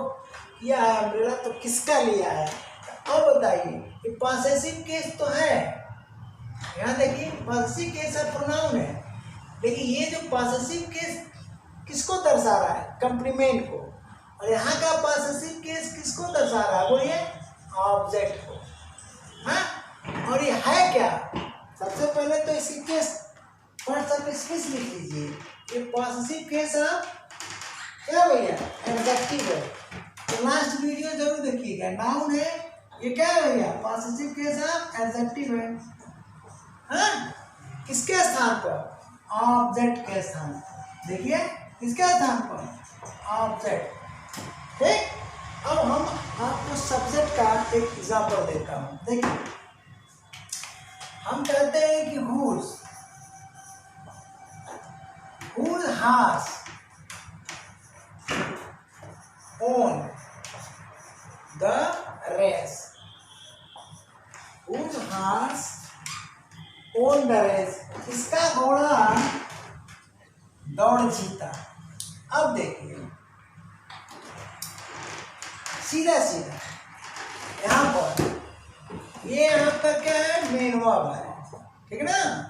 किया है अम्ब्रेला, तो किसका लिया है। अब बताइए, ये पॉसेसिव केस तो है, यहाँ देखिए पॉसेसिव केस है, प्रोनाउन है, लेकिन ये जो पॉसेसिव केस किसको दर्शा रहा है, कम्प्लीमेंट को, और यहाँ का पॉसेसिव केस किसको दर्शा रहा है, बोलिए ऑब्जेक्ट को। हाँ, और ये है क्या, सबसे पहले तो इसकी केस फर्स्ट ऑफ स्पीच लिख लीजिए। ये पॉसेसिव केस आप क्या भैया, एडजेक्टिव है, तो लास्ट वीडियो जरूर देखिएगा। नाउन है, ये क्या है भैया, पॉसेसिव केस आप एडजेक्टिव है। हाँ, किसके स्थान पर, ऑब्जेक्ट के स्थान पर। देखिए किसके स्थान पर, ऑब्जेक्ट, ठीक। अब हम आपको सब्जेक्ट का एक एग्जाम्पल देता हूँ। देखिए हम कहते हैं कि whose has own the race, whose has own the race, इसका घोड़ा दौड़ जीता। अब देखिए सीधा यहाँ पर ये आपका क्या है, मेन वर्ब है, ठीक है ना,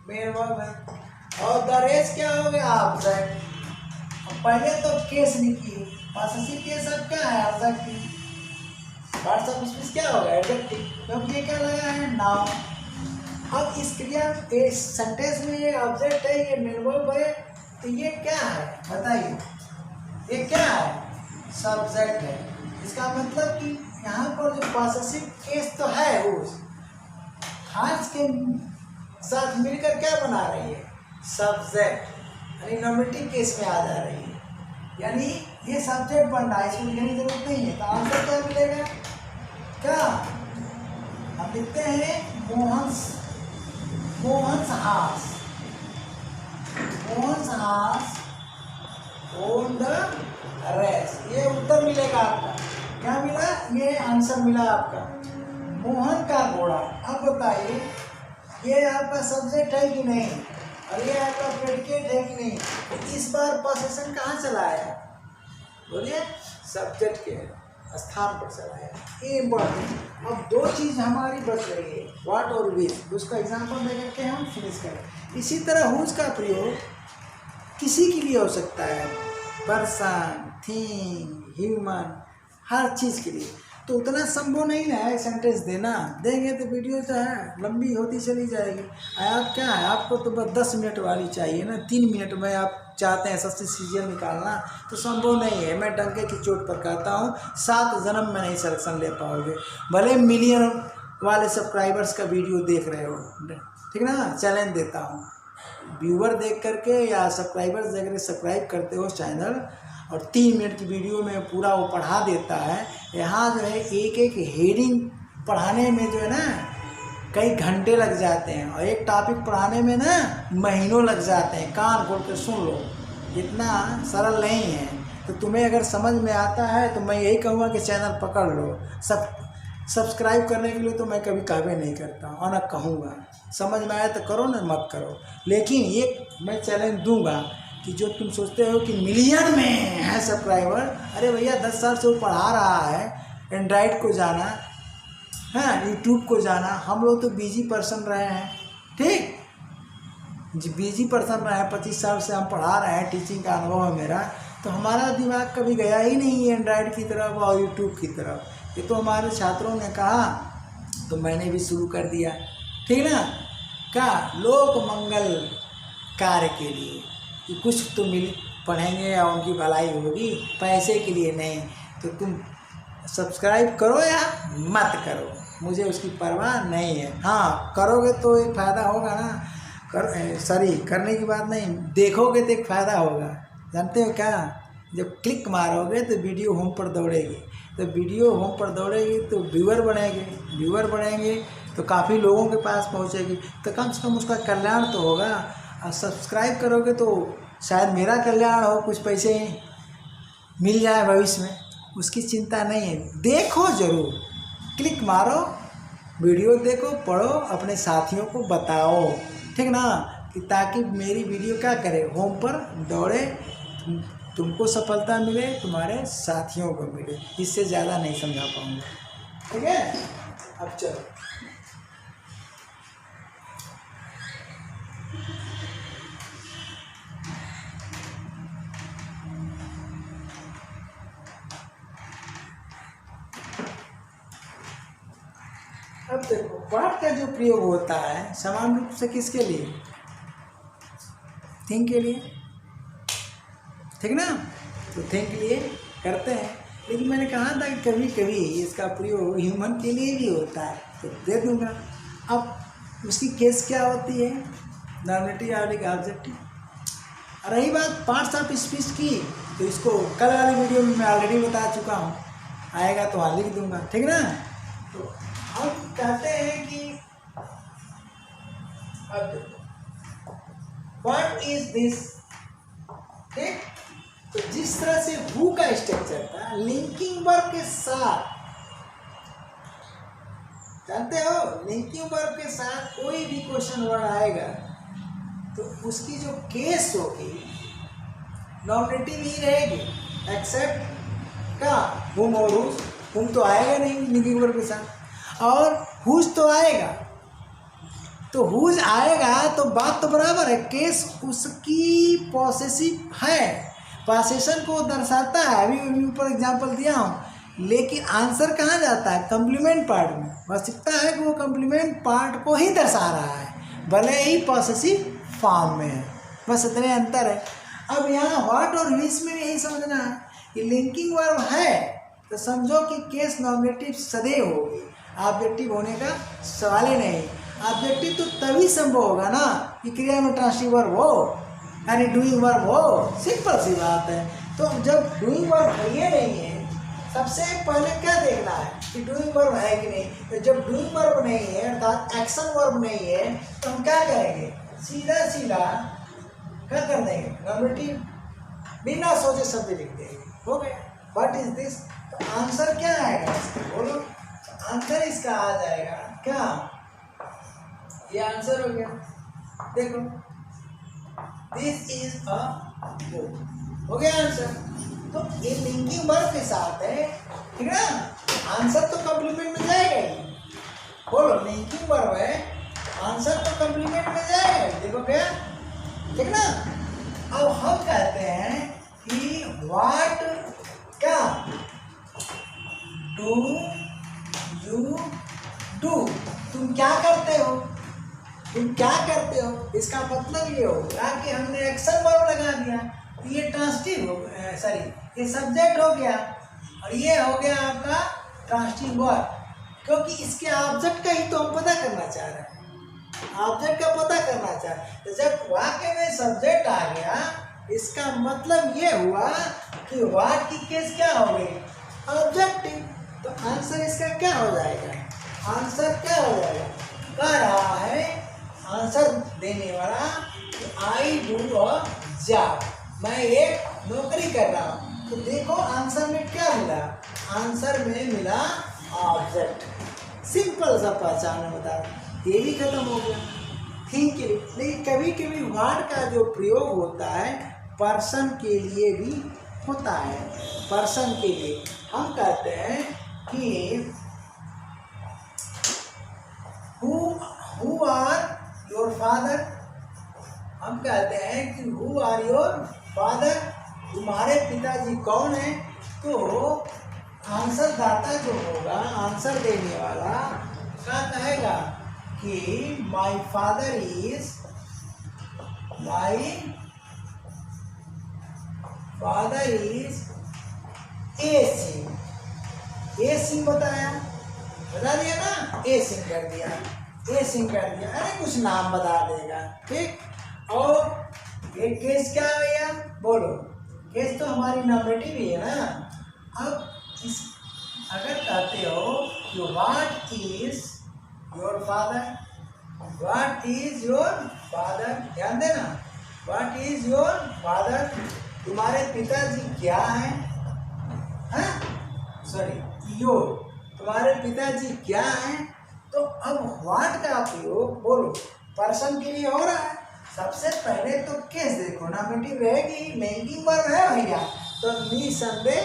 मेन वर्ब है, और द रेस क्या हो गया, ऑब्जेक्ट। पहले तो केस लिखिए, पॉसेसिव केस अब क्या है, ऑब्जेक्टिव, पार्ट्स ऑफ स्पीच क्या होगा, एडजेक्टिव, क्योंकि ये क्या लगा है, नाउन। अब इस क्रिया इस सेंटेंस में ये ऑब्जेक्ट है, ये मेन वर्ब है, तो ये क्या है बताइए, ये क्या है, सब्जेक्ट है। इसका मतलब कि यहाँ पर जो पॉसेसिव केस तो है, उस हाथ के साथ मिलकर क्या बना रही है, सब्जेक्ट, यानी नॉमिनेटिव केस में आ जा रही है, यानी ये सब्जेक्ट बन रहा है, इसको लिखने की जरूरत नहीं है। तो आंसर क्या मिलेगा, क्या हम लिखते हैं, मोहन्स हास ओन द रेस, ये उत्तर मिलेगा आपका। क्या मिला, ये आंसर मिला आपका, मोहन का घोड़ा। अब बताइए ये आपका सब्जेक्ट है कि नहीं, और ये आपका प्रेडिकेट है कि नहीं। तो इस बार पॉसेशन कहाँ चला आया, बोलिए सब्जेक्ट के स्थान पर चला आया, ये इम्पोर्टेंट। अब दो चीज़ हमारी बच रही है, व्हाट और विच, उसका एग्जाम्पल दे करके हम फिनिश करें। इसी तरह हुज का प्रयोग किसी के लिए हो सकता है, पर्सन, थिंग, ह्यूमन, हर चीज़ के लिए। तो उतना संभव नहीं है सेंटेंस देना, देंगे तो वीडियो जो है लंबी होती चली जाएगी। आप क्या है, आपको तो बस 10 मिनट वाली चाहिए ना, 3 मिनट में आप चाहते हैं सबसे सीजन निकालना, तो संभव नहीं है। मैं डंके की चोट पर कहता हूँ, 7 जन्म में नहीं सिलेक्शन ले पाओगे, भले मिलियन वाले सब्सक्राइबर्स का वीडियो देख रहे हो, ठीक ना। चैलेंज देता हूँ, व्यूवर देख करके या सब्सक्राइबर्स देख करके सब्सक्राइब करते हो चैनल, और 3 मिनट की वीडियो में पूरा वो पढ़ा देता है। यहाँ जो है एक एक हेडिंग पढ़ाने में जो है ना कई घंटे लग जाते हैं, और एक टॉपिक पढ़ाने में ना महीनों लग जाते हैं। कान खोल कर सुन लो, इतना सरल नहीं है। तो तुम्हें अगर समझ में आता है तो मैं यही कहूँगा कि चैनल पकड़ लो। सब्सक्राइब करने के लिए तो मैं कभी कहवे नहीं करता और ना कहूँगा। समझ में आया तो करो, ना मत करो। लेकिन ये मैं चैलेंज दूंगा कि जो तुम सोचते हो कि मिलियन में है सब्सक्राइबर, अरे भैया 10 साल से वो पढ़ा रहा है, एंड्रॉइड को जाना, हाँ यूट्यूब को जाना। हम लोग तो बिजी पर्सन रहे हैं, ठीक जी, बिजी पर्सन रहे हैं। 25 साल से हम पढ़ा रहे हैं, टीचिंग का अनुभव है मेरा। तो हमारा दिमाग कभी गया ही नहीं है एंड्रॉइड की तरफ और यूट्यूब की तरफ। ये तो हमारे छात्रों ने कहा तो मैंने भी शुरू कर दिया, ठीक ना। क्या लोक मंगल कार्य के लिए कि कुछ तो पढ़ेंगे और उनकी भलाई होगी, पैसे के लिए नहीं। तो तुम सब्सक्राइब करो या मत करो, मुझे उसकी परवाह नहीं है। हाँ करोगे तो एक फ़ायदा होगा ना, करने की बात नहीं, देखोगे तो एक फ़ायदा होगा। जानते हो क्या, जब क्लिक मारोगे तो वीडियो होम पर दौड़ेगी, तो वीडियो होम पर दौड़ेगी तो व्यूअर बढ़ेंगे तो काफ़ी लोगों के पास पहुंचेगी, तो कम से कम उसका कल्याण तो होगा। और सब्सक्राइब करोगे तो शायद मेरा कल्याण हो, कुछ पैसे मिल जाए भविष्य में, उसकी चिंता नहीं है। देखो ज़रूर, क्लिक मारो, वीडियो देखो, पढ़ो, अपने साथियों को बताओ, ठीक ना, कि ताकि मेरी वीडियो क्या करे, होम पर दौड़े, तुमको सफलता मिले, तुम्हारे साथियों को मिले। इससे ज़्यादा नहीं समझा पाऊँगा, ठीक है। अब चलो अब देखो, पाठ का जो प्रयोग होता है समान रूप से किसके लिए, थिंक के लिए, ठीक ना। तो थिंक के लिए करते हैं, लेकिन मैंने कहा था कि कभी कभी इसका प्रयोग ह्यूमन के लिए भी होता है, तो दे दूंगा। अब उसकी केस क्या होती है, नॉर्मेटिव ऑब्जेक्टिव। रही बात पार्ट्स ऑफ स्पीच की, तो इसको कल वाली वीडियो में मैं ऑलरेडी बता चुका हूँ, आएगा तो वहाँ लिख दूंगा, ठीक ना। तो हम कहते हैं कि अब देखो, व्हाट इज दिस, ठीक। तो जिस तरह से हु का स्ट्रक्चर था लिंकिंग वर्ब के साथ, जानते हो, लिंकिंग वर्ब के साथ कोई भी क्वेश्चन वर्ड आएगा तो उसकी जो केस होगी नॉमिनेटिव ही रहेगी, एक्सेप्ट का हुम और हुज। हुम तो आएगा नहीं लिंकिंग वर्ब के साथ, और हुज तो आएगा, तो हुज आएगा तो बात तो बराबर है, केस उसकी पॉसेसिव है, पॉसेशन को दर्शाता है। अभी ऊपर एग्जांपल दिया हूँ, लेकिन आंसर कहाँ जाता है, कम्प्लीमेंट पार्ट में। बस इतना है कि वो कम्प्लीमेंट पार्ट को ही दर्शा रहा है, भले ही पॉसेसिव फॉर्म में है, बस इतने अंतर है। अब यहाँ व्हाट और विच में यही समझना है कि लिंकिंग वर्ब है तो समझो कि केस नॉमिनेटिव सदैव होगी, ऑब्जेक्टिव होने का सवाल ही नहीं। ऑब्जेक्टिव तो तभी संभव होगा ना कि क्रिया में ट्रांसिटिव वर्ब हो, यानी डूइंग वर्ब हो, सिंपल सी बात है। तो जब डूइंग वर्ब है ये नहीं है, सबसे पहले क्या देखना है कि डूइंग वर्ब है कि नहीं। तो जब डूइंग वर्ब नहीं है अर्थात एक्शन वर्ब नहीं है, तो हम क्या करेंगे, सीधा सीधा क्या कर देंगे, नॉमिनेटिव बिना सोचे शब्द लिख देंगे, हो गया। व्हाट इज दिस, तो आंसर क्या आएगा, बोलो। आंसर इसका आ जाएगा क्या, ये आंसर हो गया। देखो, दिस इज अ बुक, हो गया आंसर। तो ये लिंकिंग वर्ब के साथ है, ठीक है ना। आंसर तो कम्प्लीमेंट में जाएगा ही, बोलो, लिंकिंग वर्ब है, आंसर तो कम्प्लीमेंट में जाएगा, देखो क्या, ठीक ना। अब हम कहते हैं कि व्हाट क्या डू यू डू, तुम क्या करते हो, तुम क्या करते हो। इसका मतलब ये होगा कि हमने एक्शन वर्ब लगा दिया, ये ट्रांसिटिव हो, सॉरी ये सब्जेक्ट हो गया, और ये हो गया आपका ट्रांसिटिव वर्ब, क्योंकि इसके ऑब्जेक्ट का ही तो हम पता करना चाह रहे हैं, ऑब्जेक्ट का पता करना चाह रहे हैं। तो जब वाक्य में सब्जेक्ट आ गया, इसका मतलब ये हुआ कि व्हाट की केस क्या हो गई, ऑब्जेक्टिव। तो आंसर इसका क्या हो जाएगा, आंसर क्या हो जाएगा? कह रहा है आंसर देने वाला, आई डू अ जॉब, मैं एक नौकरी कर रहा हूँ। तो देखो आंसर में क्या मिला? आंसर में मिला ऑब्जेक्ट। सिंपल सा पहचान बता, ये भी खत्म हो गया। थिंक के लिए, लेकिन कभी कभी वर्ड का जो प्रयोग होता है पर्सन के लिए भी होता है। पर्सन के लिए हम कहते हैं कि हु आर योर फादर, हम कहते हैं कि हु आर योर फादर, तुम्हारे पिताजी कौन है? तो आंसर दाता जो होगा, आंसर देने वाला क्या कहेगा कि my father is a Singh. A Singh बताया, बता दिया ना, ए सिंह कर दिया, ए सिंह कर दिया, अरे कुछ नाम बता देगा, ठीक। और ये केस क्या है भैया? बोलो, केस तो हमारी नॉमिनेटिव ही है ना। अब इस अगर कहते हो कि what is your father, what is your father, ध्यान देना, व्हाट इज योर फादर, तुम्हारे पिताजी क्या हैं? सॉरी योर, तुम्हारे पिताजी क्या हैं? तो अब व्हाट का प्रयोग बोलो पर्सन के लिए हो रहा है। सबसे पहले तो केस देखो, नॉमिनेटिव रहेगी, मेकिंग वर्ब है भैया, तो निसंदेह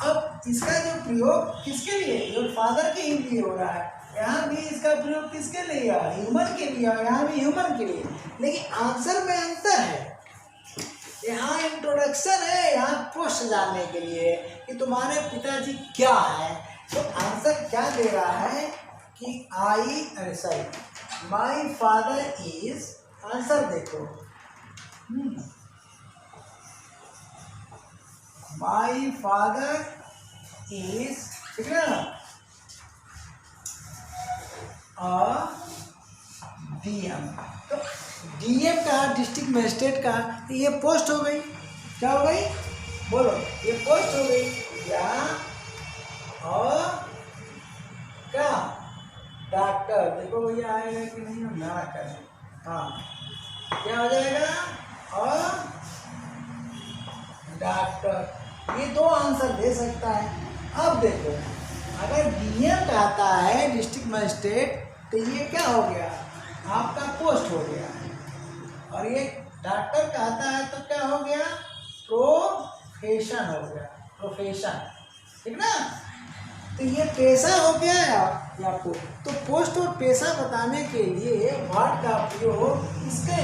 अब इसका जो प्रयोग किसके लिए? योर फादर के लिए हो रहा है। यहाँ भी इसका प्रयोग किसके लिए? ह्यूमन के लिए, यहाँ भी ह्यूमन के लिए, लेकिन आंसर में अंतर है। यहाँ इंट्रोडक्शन है, यहाँ पोस्ट जानने के लिए कि तुम्हारे पिताजी क्या है। तो आंसर क्या दे रहा है कि माई फादर इज, आंसर देखो, माई फादर इज, ठीक है ना, डीएम। तो डीएम का, डिस्ट्रिक्ट मजिस्ट्रेट का, तो ये पोस्ट हो गई। क्या हो गई? बोलो, ये पोस्ट हो गई क्या? और क्या? डॉक्टर, देखो भैया आएगा कि नहीं, ना करें, हाँ क्या हो जाएगा? और डॉक्टर, ये दो आंसर दे सकता है। अब देखो, अगर डीएम कहता है डिस्ट्रिक्ट मजिस्ट्रेट, तो ये क्या हो गया? आपका पोस्ट हो गया। और ये डॉक्टर कहता है तो क्या हो गया? प्रोफेशन हो गया, प्रोफेशन, ठीक ना। तो ये पेशा हो गया आपको। तो पोस्ट और पेशा बताने के लिए वर्ड का प्रयोग इसके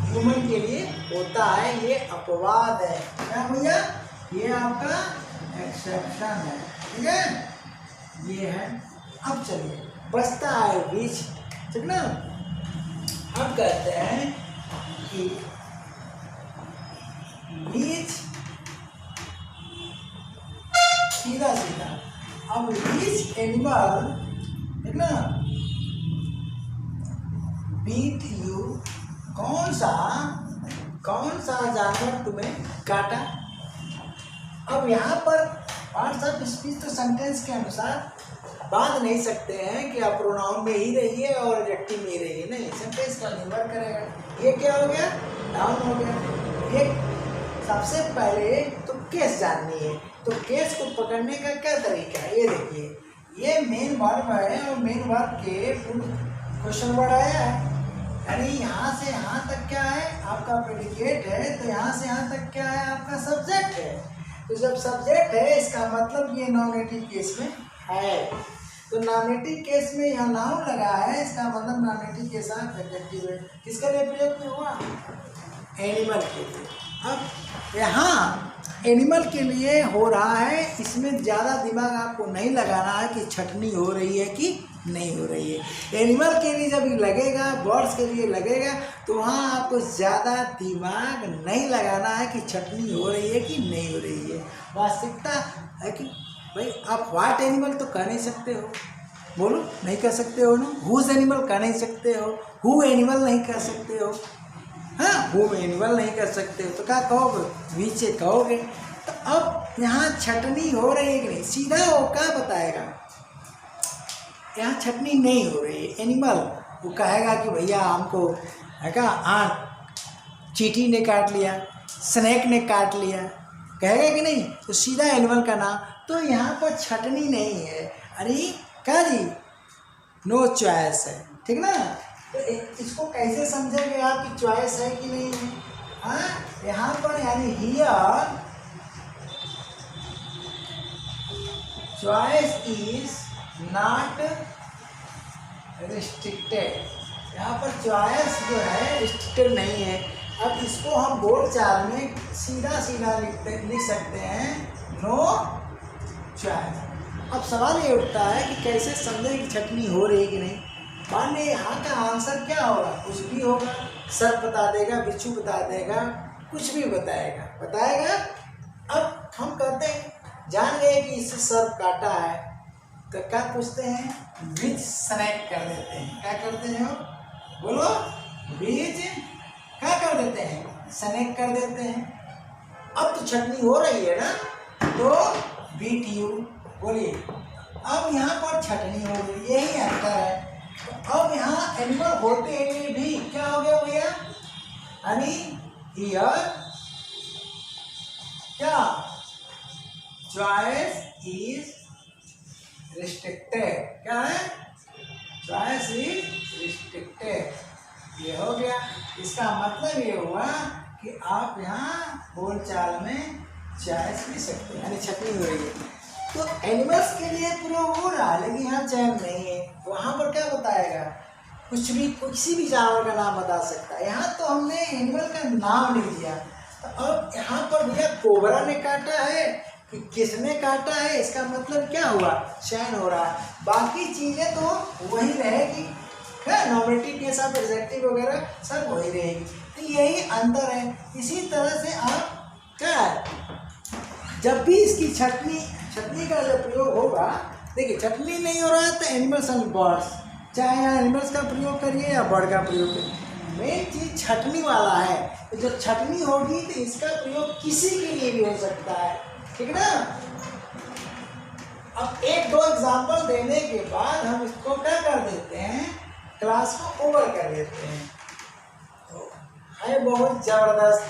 ह्यूमन के लिए होता है। ये अपवाद है, क्या भैया? ये आपका एक्सेप्शन है, ठीक है, ये है। अब चलिए, बचता है बीच, ठीक ना। अब कहते हैं कि बीच, सीधा सीधा। अब बीच एनिमल, ठीक ना, बीट यू, कौन सा जानवर तुम्हें काटा? अब यहाँ पर पार्ट्स ऑफ स्पीच तो सेंटेंस के अनुसार बांध नहीं सकते हैं कि आप प्रोनाउन में ही रहिए और एडजेक्टिव में ही रहिए, नहीं, सेंटेंस का निर्भर करेगा। ये क्या हो गया? नाउन हो गया। ये सबसे पहले तो केस जाननी है, तो केस को पकड़ने का क्या तरीका है? ये देखिए, ये मेन वर्ब है और मेन वर्ब के क्वेश्चन वर्ड आया है, यानी यहाँ से यहाँ तक क्या है? आपका प्रेडिकेट है, तो यहाँ से यहाँ तक क्या है? आपका सब्जेक्ट है। तो जब सब्जेक्ट है, इसका मतलब ये नॉमिनेटिव केस में है। तो नॉमिनेटिव केस में यहाँ नाउन लगा है, इसका मतलब नॉमिनेटिव के साथ एडजेक्टिव है। किसके लिए प्रयोग में हुआ? एनिमल के लिए। अब यहाँ एनिमल के लिए हो रहा है, इसमें ज़्यादा दिमाग आपको नहीं लगाना है कि छटनी हो रही है कि नहीं हो रही है। एनिमल के लिए जब लगेगा, बर्ड्स के लिए लगेगा, तो वहाँ आपको ज़्यादा दिमाग नहीं लगाना है कि छटनी हो रही है कि नहीं हो रही है। वास्तविकता है कि भाई आप व्हाट एनिमल तो कह नहीं सकते हो, बोलो, नहीं कह सकते हो ना। हुज एनिमल कह नहीं सकते हो, हु एनिमल नहीं कह सकते हो, हाँ, होम एनिमल नहीं कर सकते हो, तो क्या कहोगे? नीचे कहोगे। तो अब यहाँ छटनी हो रही है कि नहीं? सीधा हो क्या बताएगा? यहाँ छटनी नहीं हो रही है, एनिमल वो कहेगा कि भैया हमको है क्या, हाँ चींटी ने काट लिया, स्नेक ने काट लिया, कहेगा कि नहीं, तो सीधा एनिमल का नाम। तो यहाँ पर छटनी नहीं है, अरे क्या जी, नो चॉइस है, ठीक ना। तो इसको कैसे समझेंगे आप कि चॉइस है कि नहीं है। हाँ, यहाँ पर यानी here choice is not restricted, यहाँ पर चॉइस जो है रिस्ट्रिक्टेड नहीं है। अब इसको हम बोलचाल में सीधा सीधा लिख सकते हैं, नो चॉइस। अब सवाल ये उठता है कि कैसे समझे कि छटनी हो रही है कि नहीं। मान लीजिए यहाँ का आंसर क्या होगा, कुछ भी होगा, सर्प बता देगा, बिच्छू बता देगा, कुछ भी बताएगा। अब हम कहते हैं, जान गए कि इससे सर्प काटा है, तो क्या पूछते हैं, बीज स्नैक कर देते हैं। क्या करते हैं हो, बोलो, बीज क्या कर देते हैं, स्नैक कर देते हैं। अब तो छटनी हो रही है ना, तो बीट यू बोलिए। अब यहाँ पर छटनी हो गई, यही अंतर है। तो अब यहाँ एनिमल होते हुए भी क्या हो गया भैया, यानी हियर क्या, चॉइस इज रिस्ट्रिक्टेड। क्या है, चॉइस इज रिस्ट्रिक्टेड। ये हो गया, इसका मतलब ये हुआ कि आप यहाँ बोलचाल में चॉइस ले सकते हैं, यानी छटनी हो रही है। तो एनिमल्स के लिए प्रयोग हो रहा है, लेकिन यहाँ चयन नहीं है। वहाँ पर क्या बताएगा, कुछ भी, किसी भी जानवर का नाम बता सकता है। यहाँ तो हमने एनिमल का नाम नहीं दिया। तो अब यहाँ पर भैया कोबरा ने काटा है कि किसने काटा है, इसका मतलब क्या हुआ, चयन हो रहा है। बाकी चीज़ें तो वही रहेगी, है नॉमिनेटिव केस ऑफ एडजेक्टिव वगैरह सब वही रहेगी। तो यही अंतर है। इसी तरह से आप क्या है, जब भी इसकी छटनी का जब प्रयोग होगा, देखिए छटनी नहीं हो रहा है तो एनिमल्स एंड बर्ड्स, चाहे यहाँ एनिमल्स का प्रयोग करिए या बर्ड का प्रयोग करिए, मेन चीज छटनी वाला है। तो जब छटनी होगी तो इसका प्रयोग किसी के लिए भी हो सकता है, ठीक है ना। अब एक दो एग्जाम्पल देने के बाद हम इसको क्या कर देते हैं, क्लास को ओवर कर देते हैं। तो है बहुत जबरदस्त,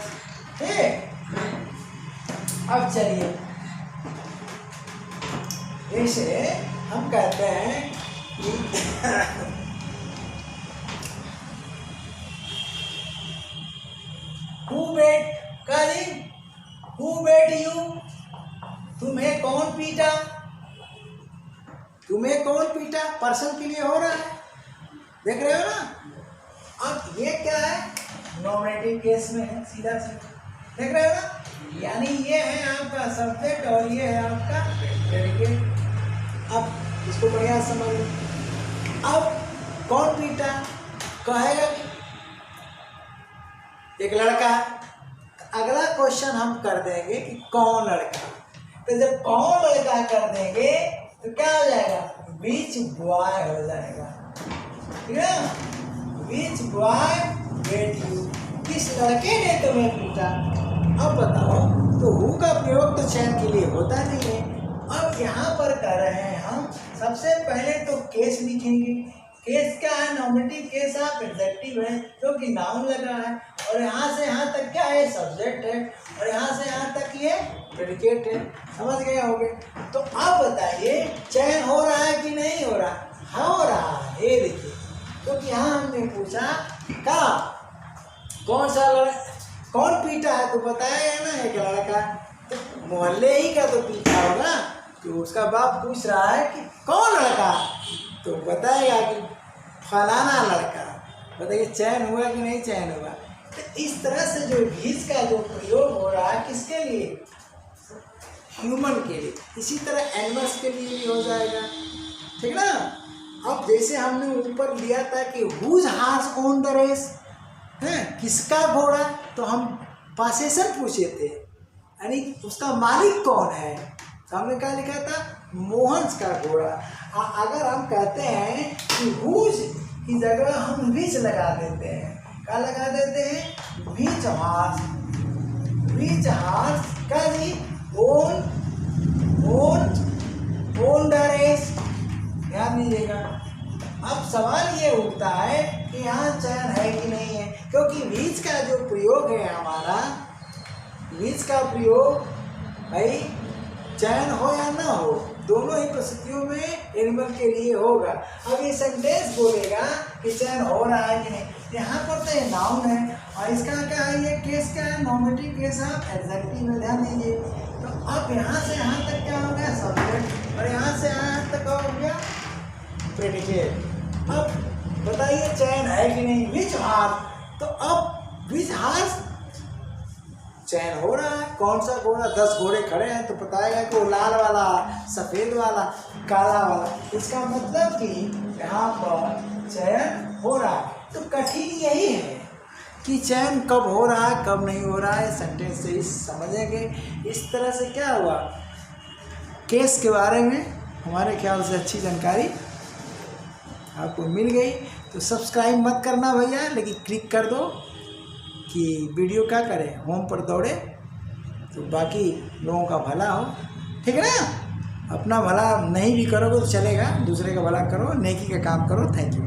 ठीक। अब चलिए, जैसे हम कहते हैं कि हु बेट यू, तुम्हें कौन पीटा, पर्सन के लिए हो रहा है, देख रहे हो ना। अब ये क्या है, नॉमिनेटिव केस में है, सीधा देख रहे हो ना। यानी ये है आपका सब्जेक्ट और ये है आपका प्रेडिकेट। अब इसको बढ़िया समझ लो। अब कौन पीटा, कहेगा एक लड़का, अगला क्वेश्चन हम कर देंगे कि कौन लड़का। तो जब कौन लड़का कर देंगे तो क्या हो जाएगा, बीच बॉय हो जाएगा, ठीक है। बीच बॉय बेट यू, किस लड़के ने तुम्हें पीटा। अब बताओ, तो हु का प्रयोग तो चयन के लिए होता नहीं है। अब यहाँ पर कर रहे हैं हम, सबसे पहले तो केस लिखेंगे। केस क्या है, नॉमिनेटिव केस ऑफ एडजेक्टिव है, जो कि नाउन लगा है, और यहाँ से यहाँ तक क्या है, सब्जेक्ट है, और यहाँ से यहाँ तक ये प्रेडिकेट है। समझ गए होंगे। तो अब बताइए, चयन हो रहा है कि नहीं हो रहा, हो रहा है। ये देखिए, क्योंकि यहाँ हमने पूछा क्या, कौन सा कौन पीटा है, तो बताया ना एक लड़का, तो मोहल्ले ही का तो पीटा होगा। तो उसका बाप पूछ रहा है कि कौन लड़का, तो बताएगा कि फलाना लड़का। बताइए चयन हुआ कि नहीं चयन हुआ। तो इस तरह से जो बीज का जो प्रयोग हो रहा है, किसके लिए, ह्यूमन के लिए, इसी तरह एनिमल्स के लिए भी हो जाएगा, ठीक ना। अब जैसे हमने ऊपर लिया था कि whose horse won the race, है किसका घोड़ा, तो हम पासेशन पूछे थे, यानी उसका मालिक कौन है, तो हमने क्या लिखा था, मोहन का घोड़ा। अगर हम कहते हैं कि हुज की जगह हम विच लगा देते हैं, क्या लगा देते हैं, विच हार्स, विच हार्स का जी ओन द रेस, ध्यान दीजिएगा। अब सवाल ये उठता है कि यहाँ चयन है कि नहीं है, क्योंकि बीज का जो प्रयोग है हमारा, बीज का प्रयोग भाई चयन हो या ना हो, दोनों ही परिस्थितियों में एनिमल के लिए होगा। अब ये सेंटेंस बोलेगा कि चयन हो रहा है कि नहीं। यहाँ पर तो ये नाउन है और इसका क्या है, ये केस क्या है, नॉमिनेटिव केस ऑफ एडजेक्टिव में, ध्यान दीजिए। तो अब यहाँ से यहाँ तक क्या हो गया, सब्जेक्ट, और यहाँ से यहाँ तक क्या हो गया, प्रेडिकेट। अब बताइए चयन है कि नहीं, विच हार्स। तो अब विच हार्स चयन हो रहा है। कौन सा घोड़ा, 10 घोड़े खड़े हैं तो बताएगा कि वो लाल वाला, सफ़ेद वाला, काला वाला। इसका मतलब कि यहाँ पर चयन हो रहा है। तो कठिन यही है कि चयन कब हो रहा है कब नहीं हो रहा है, सेंटेंस से ही समझेंगे। इस तरह से क्या हुआ, केस के बारे में हमारे ख्याल से अच्छी जानकारी आपको मिल गई। तो सब्सक्राइब मत करना भैया, लेकिन क्लिक कर दो कि वीडियो क्या करें, होम पर दौड़े तो बाकी लोगों का भला हो, ठीक है ना। अपना भला नहीं भी करोगे तो चलेगा, दूसरे का भला करो, नेकी का काम करो। Thank you.